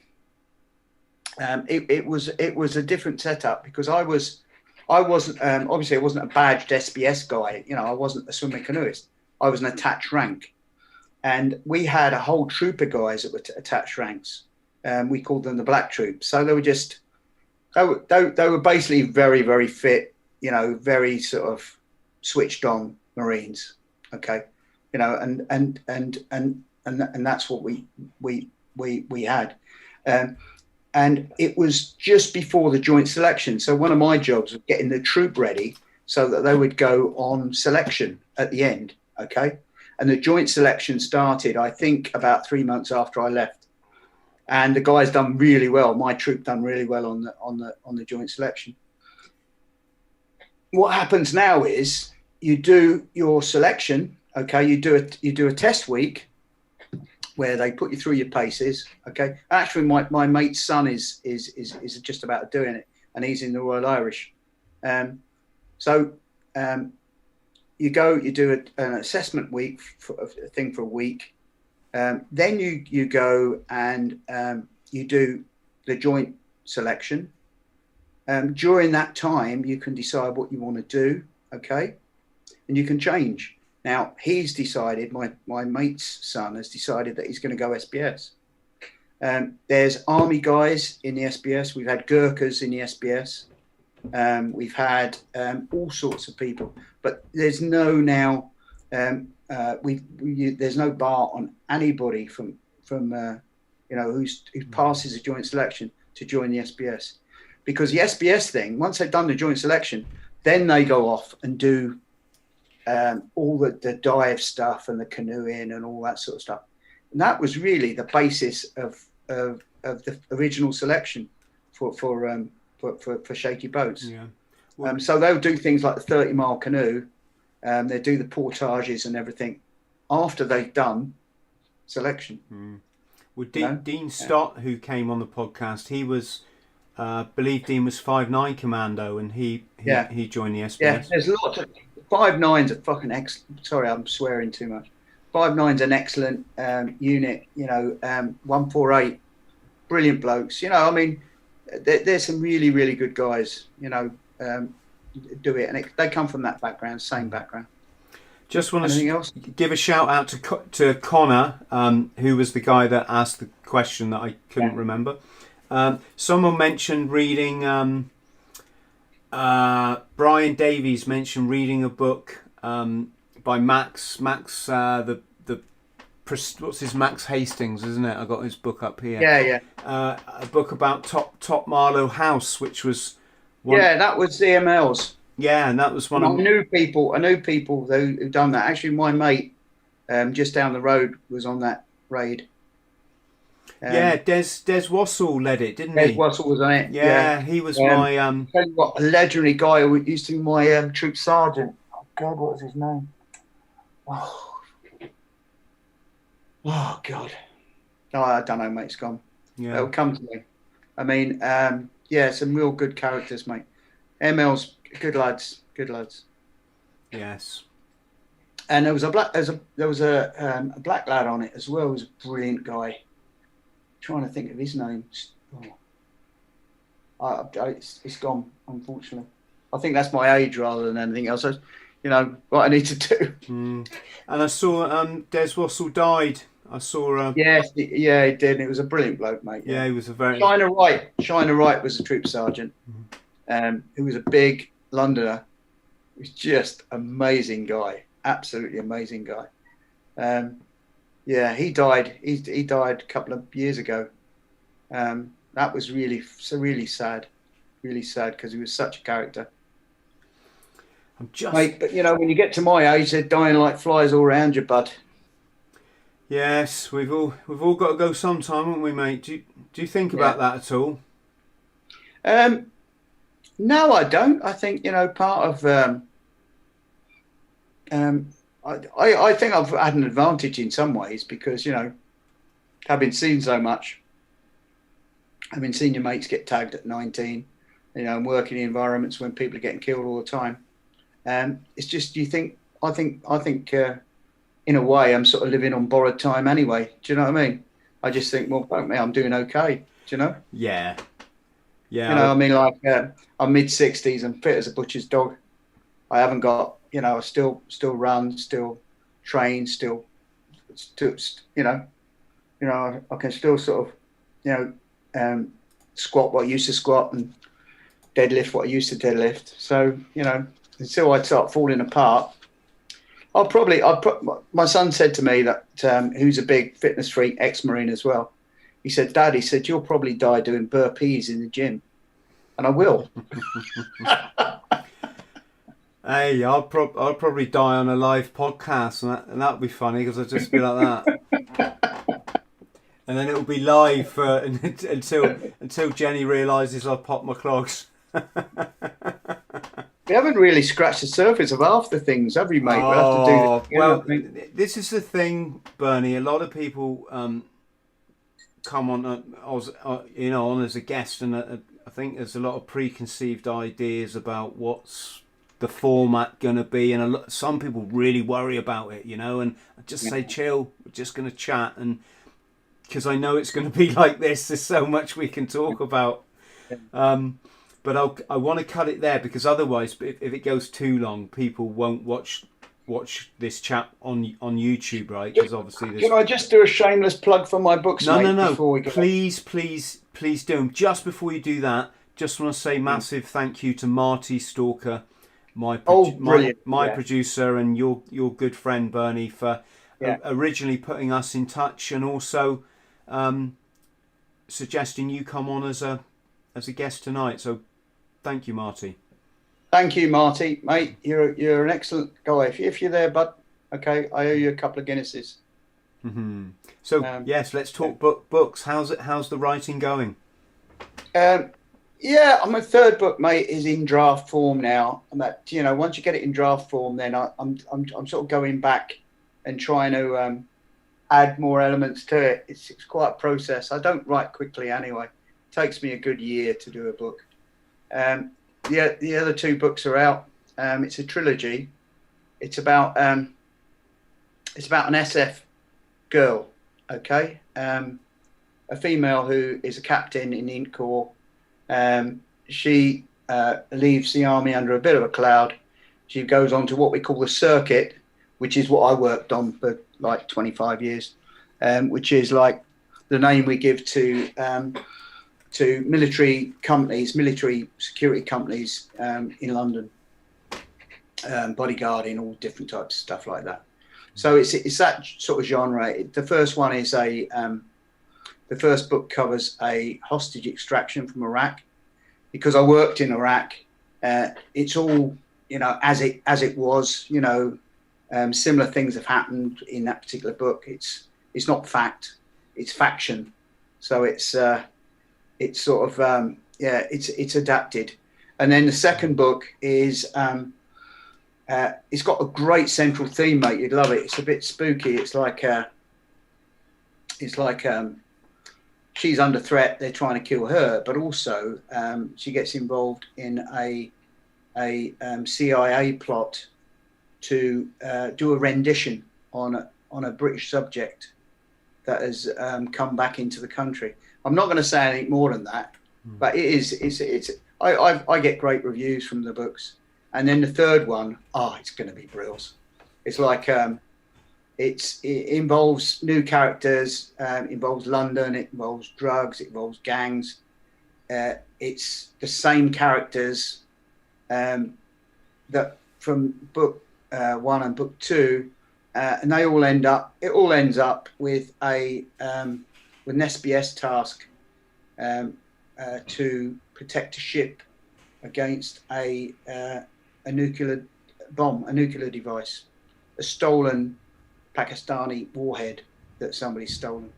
it was a different setup because I wasn't obviously I wasn't a badged SBS guy, you know, I wasn't a swimmer canoeist, I was an attached rank, and we had a whole troop of guys that were attached ranks. We called them the Black Troop, so they were just. They were basically very, very fit, you know, very sort of switched on Marines. Okay, you know, and that's what we had, and it was just before the joint selection. So one of my jobs was getting the troop ready so that they would go on selection at the end. Okay, and the joint selection started, I think, about 3 months after I left. And the guys done really well. My troop done really well on the joint selection. What happens now is you do your selection. Okay, you do a test week where they put you through your paces. Okay, actually, my mate's son is just about doing it, and he's in the Royal Irish. So you do an assessment week for a week. Then you go and you do the joint selection. During that time, you can decide what you want to do, okay? And you can change. Now, he's decided, my mate's son has decided that he's going to go SBS. There's army guys in the SBS. We've had Gurkhas in the SBS. We've had all sorts of people. But there's no now... there's no bar on anybody from you know who passes a joint selection to join the SBS, because the SBS thing, once they've done the joint selection, then they go off and do all the dive stuff and the canoeing and all that sort of stuff, and that was really the basis of the original selection for shaky boats. Yeah. Well, so they'll do things like the 30-mile canoe. They do the portages and everything after they've done selection. Well, Dean Stott, who came on the podcast, he was, believe Dean was 5'9" commando, and he joined the SBS. Yeah, there's lots of 5'9's are fucking excellent. Sorry, I'm swearing too much. 5'9's an excellent unit. You know, 148, brilliant blokes. You know, I mean, there's some really, really good guys. You know. Do it, and they come from that background, same background. Just want to give a shout out to Connor, who was the guy that asked the question that I couldn't remember. Someone mentioned reading. Brian Davies mentioned reading a book by Max. What's his Max Hastings, isn't it? I got his book up here. Yeah. A book about Top Marlow House, which was. That was CMLs. Yeah, and that was one of... I knew people who've done that. Actually, my mate just down the road was on that raid. Yeah, Des Wassell led it, didn't Des he? Wassell was on it. Yeah, he was my Tell you what, a legendary guy who used to be my troop sergeant. Oh God, what was his name? Oh God. Oh, I don't know, mate. It's gone. Yeah. It'll come to me. I mean, yeah, some real good characters, mate. ML's good lads, good lads. Yes. And there was a black lad on it as well. He was a brilliant guy. Trying to think of his name. It's gone, unfortunately. I think that's my age rather than anything else. You know what I need to do. And I saw Des Wassell died. I saw. Yes, yeah, he did. It was a brilliant bloke, mate. Yeah, he was a very. Shiner Wright was a troop sergeant. Who was a big Londoner. He was just amazing guy, absolutely amazing guy. Yeah, he died. He died a couple of years ago. That was really sad, because he was such a character. Mate, but you know, when you get to my age, they're dying like flies all around you, bud. Yes, we've all got to go sometime, haven't we, mate? Do you think about that at all? No, I don't. I think, you know, part of I think I've had an advantage in some ways because, you know, having seen so much, having seen your mates get tagged at 19, you know, and working in environments when people are getting killed all the time. It's just, I think in a way I'm sort of living on borrowed time anyway. Do you know what I mean? I just think, well, fuck me, I'm doing okay. Do you know? Yeah. Yeah. You know, I mean, like, I'm mid-60s and fit as a butcher's dog. I haven't got, you know, I still run, still train, still, you know, I can still sort of, you know, squat what I used to squat and deadlift what I used to deadlift. So, you know, until I start falling apart, my son said to me that, who's a big fitness freak, ex-Marine as well. He said, Dad, he said, you'll probably die doing burpees in the gym. And I will. Hey, I'll probably die on a live podcast, and that'll be funny because I'll just be like that. And then it'll be live for, until Jenny realises I've popped my clogs. We haven't really scratched the surface of half the things, have we, mate? We'll have to do this is the thing, Bernie. A lot of people come on, you know, on as a guest, and I think there's a lot of preconceived ideas about what's the format going to be, and some people really worry about it, you know. And I just say, chill. We're just going to chat, and because I know it's going to be like this. There's so much we can talk about. But I want to cut it there because otherwise, if it goes too long, people won't watch this chat on YouTube, right? Because obviously, can I just do a shameless plug for my books? No. Please do. Just before you do that, just want to say massive thank you to Marty Stalker, my producer, and your good friend Bernie for originally putting us in touch, and also suggesting you come on as a guest tonight. So thank you, Marty. Thank you, Marty, mate. You're an excellent guy. If you're there, bud, okay, I owe you a couple of Guinnesses. Mm-hmm. So yes, let's talk books. How's the writing going? Yeah, my third book, mate, is in draft form now. And that, you know, once you get it in draft form, then I'm sort of going back and trying to add more elements to it. It's quite a process. I don't write quickly anyway. It takes me a good year to do a book. The other two books are out. It's a trilogy. It's about an SF girl, okay? A female who is a captain in the Inc Corps. She leaves the army under a bit of a cloud. She goes on to what we call the circuit, which is what I worked on for like 25 years, which is like the name we give to military companies, military security companies in London, Bodyguard, in all different types of stuff like that. So it's that sort of genre. The first one is the first book covers a hostage extraction from Iraq, because I worked in Iraq. It's all, you know, as it was, you know, similar things have happened in that particular book. It's not fact, it's faction. So it's sort of it's adapted. And then the second book is it's got a great central theme, mate. You'd love it. It's a bit spooky. It's like she's under threat. They're trying to kill her, but also she gets involved in a CIA plot to do a rendition on a British subject that has come back into the country. I'm not going to say anything more than that, but I get great reviews from the books. And then the third one, it's going to be brilliant. It's like it involves new characters, involves London, it involves drugs, it involves gangs. It's the same characters that from book 1 and book 2, and they all ends up with an SBS task to protect a ship against a nuclear bomb, a nuclear device, a stolen Pakistani warhead that somebody's stolen.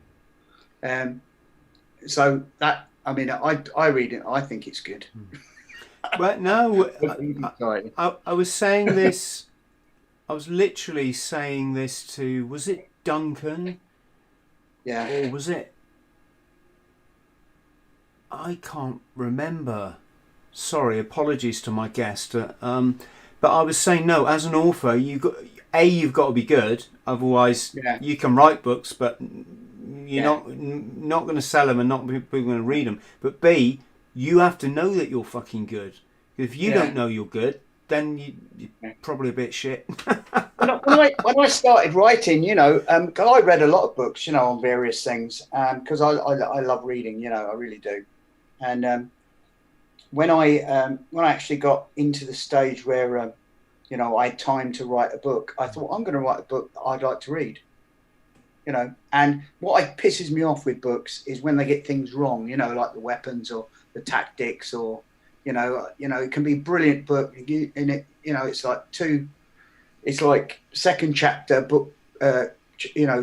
So that, I mean, I read it, I think it's good. But no, I was saying this, I was literally saying this to, was it Duncan? Yeah. Or was it, I can't remember. Sorry, apologies to my guest. But I was saying, no, as an author, you've got to be good. Otherwise, you can write books, but you're not going to sell them and not people going to read them. But B, you have to know that you're fucking good. If you don't know you're good, then you're probably a bit shit. when I started writing, cause I read a lot of books, on various things, because I love reading, I really do. And when I actually got into the stage where, I had time to write a book, I thought, I'm going to write a book that I'd like to read. And what pisses me off with books is when they get things wrong, like the weapons or the tactics, or it can be a brilliant book, and it's like second chapter book,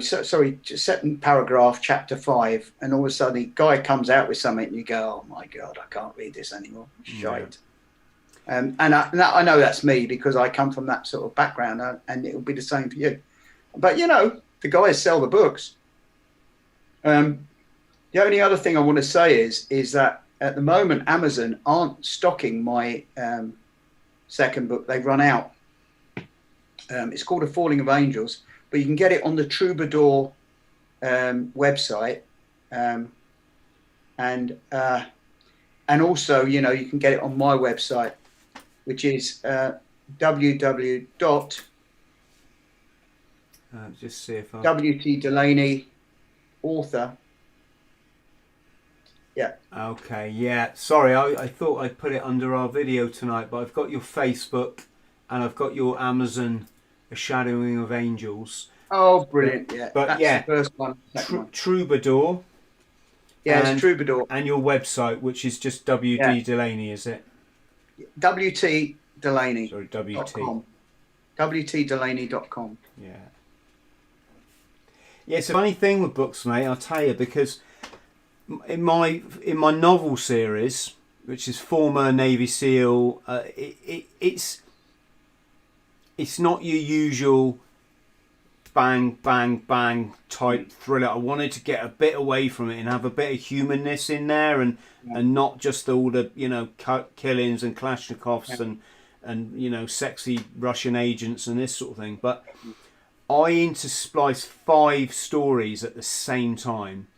second paragraph, chapter 5, and all of a sudden the guy comes out with something, and you go, oh my god, I can't read this anymore. Shite. And I know that's me because I come from that sort of background, and it'll be the same for you. But the guys sell the books. The only other thing I want to say is that at the moment Amazon aren't stocking my second book. They've run out. It's called A Falling of Angels, but you can get it on the Troubadour website, and also you can get it on my website, which is www. Just see if I... W.T.Delaney, author. Yeah. Okay, yeah. Sorry, I thought I'd put it under our video tonight, but I've got your Facebook and I've got your Amazon, A Shadowing of Angels. Oh, brilliant, yeah. But that's the first one. Troubadour. Yeah, it's Troubadour. And your website, which is just W.T.Delaney, is it? W.T.Delaney. Sorry, W.T. WTDelaney.com. Yeah. Yeah, it's a funny thing with books, mate, I'll tell you, because in my novel series, which is former Navy SEAL, it's not your usual bang, bang, bang type thriller. I wanted to get a bit away from it and have a bit of humanness in there, and not just all the killings and Kalashnikovs and sexy Russian agents and this sort of thing. But I interspliced 5 stories at the same time,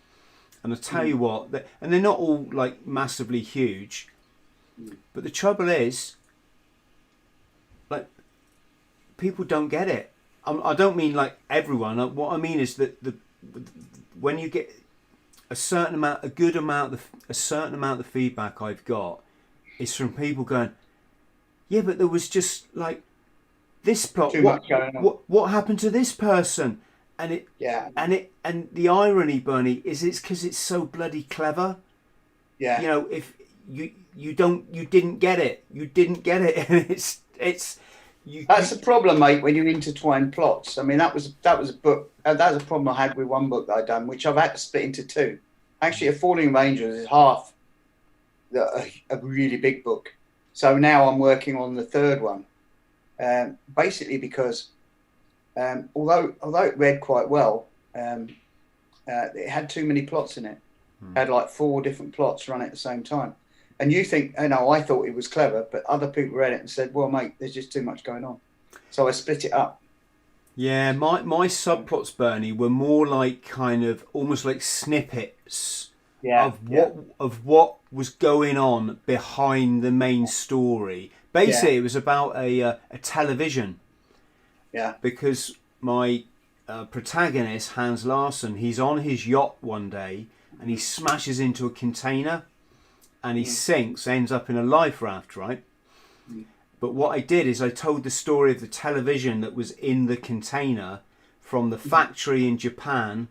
and I tell you what, and they're not all like massively huge, but the trouble is, like, people don't get it. I don't mean like everyone. What I mean is that when you get a certain amount of feedback I've got is from people going, yeah, but there was just like this plot. What happened to this person? And the irony, Bernie, is it's because it's so bloody clever. Yeah. If you didn't get it, and it's. That's the problem, mate. When you intertwine plots, I mean, that was a book. That was a problem I had with one book that I'd done, which I've had to split into 2. Actually, A Falling of Angels is half a really big book. So now I'm working on the third one, basically because although it read quite well, it had too many plots in it. It had like 4 different plots run at the same time. And you think, I thought it was clever, but other people read it and said, well, mate, there's just too much going on. So I split it up. Yeah, my subplots, Bernie, were more like kind of almost like snippets of what was going on behind the main story. Basically, it was about a television. Yeah. Because my protagonist, Hans Larsson, he's on his yacht one day and he smashes into a container and he sinks, ends up in a life raft, right? But what I did is I told the story of the television that was in the container from the factory in Japan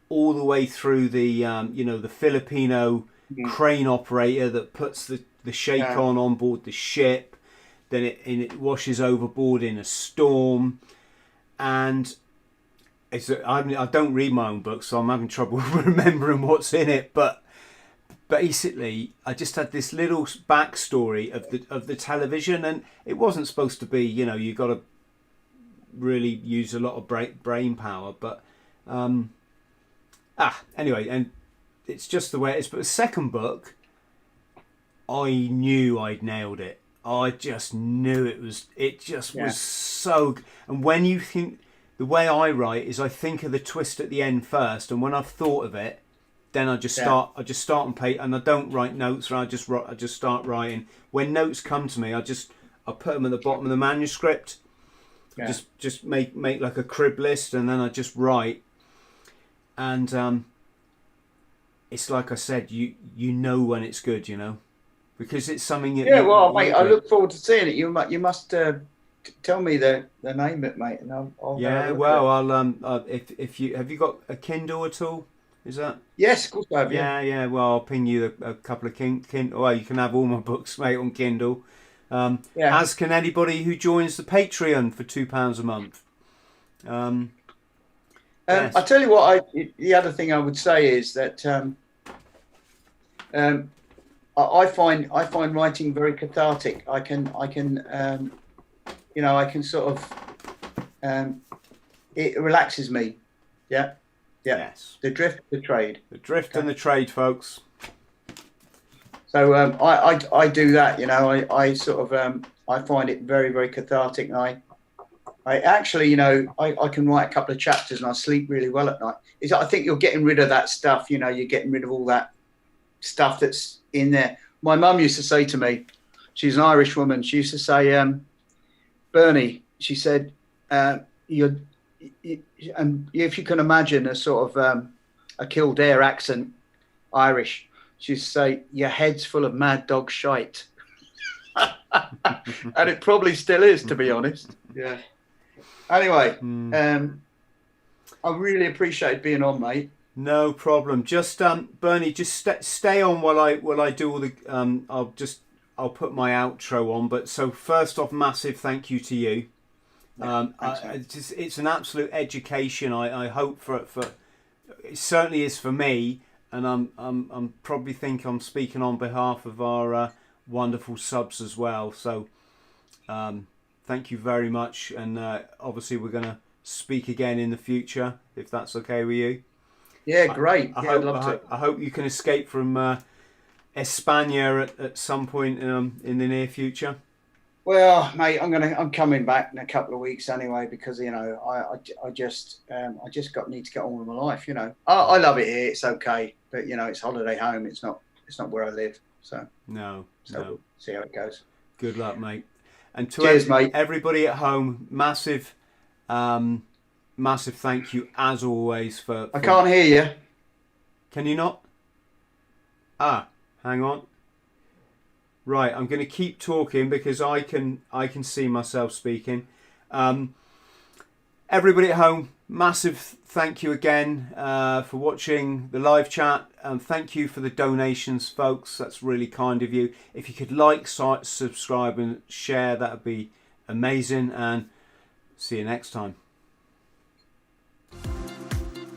all the way through the the Filipino crane operator that puts the shake on board the ship. Then it washes overboard in a storm, and I don't read my own books, so I'm having trouble remembering what's in it. But basically, I just had this little backstory of the television, and it wasn't supposed to be, you got to really use a lot of brain power. But anyway, and it's just the way it is. But the second book, I knew I'd nailed it. I just knew it was so. And when you think, the way I write is I think of the twist at the end first, and when I've thought of it, then I just start and pay, and I don't write notes, or I just start writing. When notes come to me, I put them at the bottom of the manuscript. Yeah. Just make like a crib list, and then I just write. And it's like I said, you know when it's good, because it's something. Mate, I look forward to seeing it. You must tell me the name of it, mate, and I'll I'll if you have you got a Kindle at all? Is that? Yes, of course I have. Yeah. Well, I'll ping you a couple of Kindle. Well, you can have all my books, mate, on Kindle. As can anybody who joins the Patreon for £2 a month. I tell you what, the other thing I would say is that I find writing very cathartic. I can sort of it relaxes me. Yeah. Yes. The drift, the trade. The drift and the trade, folks. So I do that. I sort of I find it very, very cathartic. I actually, I can write a couple of chapters and I sleep really well at night. I think you're getting rid of that stuff. You're getting rid of all that stuff that's in there. My mum used to say to me, she's an Irish woman. She used to say, Bernie, she said, and if you can imagine a sort of a Kildare accent, Irish, she'd say, your head's full of mad dog shite. And it probably still is, to be honest. Yeah. Anyway, I really appreciate being on, mate. No problem. Just Bernie, just stay on while I do all the I'll put my outro on. But so first off, massive thank you to you. It's an absolute education. I hope for it certainly is for me, and I'm probably think I'm speaking on behalf of our wonderful subs as well. So thank you very much, and obviously we're going to speak again in the future if that's okay with you. Yeah, great. I'd love to. I hope you can escape from España at some point in the near future. Well, mate, I'm coming back in a couple of weeks anyway, because I just need to get on with my life. I love it here. It's okay, but it's holiday home. It's not where I live. So no. We'll see how it goes. Good luck, mate. And to cheers, mate. Everybody at home, massive thank you as always for. I can't hear you. Can you not? Hang on. Right, I'm going to keep talking because I can see myself speaking. Everybody at home, massive thank you again for watching the live chat. Thank you for the donations, folks. That's really kind of you. If you could like, subscribe and share, that would be amazing. And see you next time.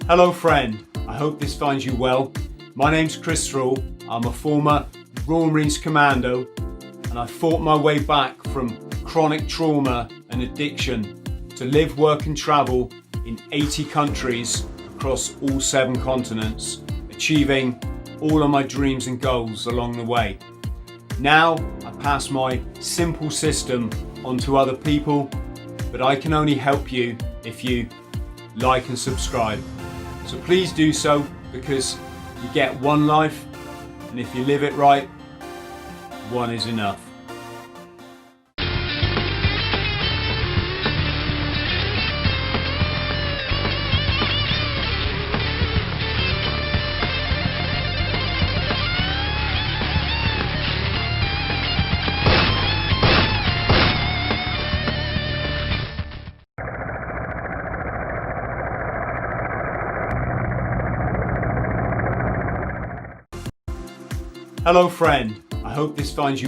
Hello, friend. I hope this finds you well. My name's CHRIS THRALL. I'm a former Royal Marine Commando, and I fought my way back from chronic trauma and addiction to live, work and travel in 80 countries across all 7 continents, achieving all of my dreams and goals along the way. Now I pass my simple system on to other people, but I can only help you if you like and subscribe. So please do so, because you get one life, and if you live it right, one is enough. Hello friend, I hope this finds you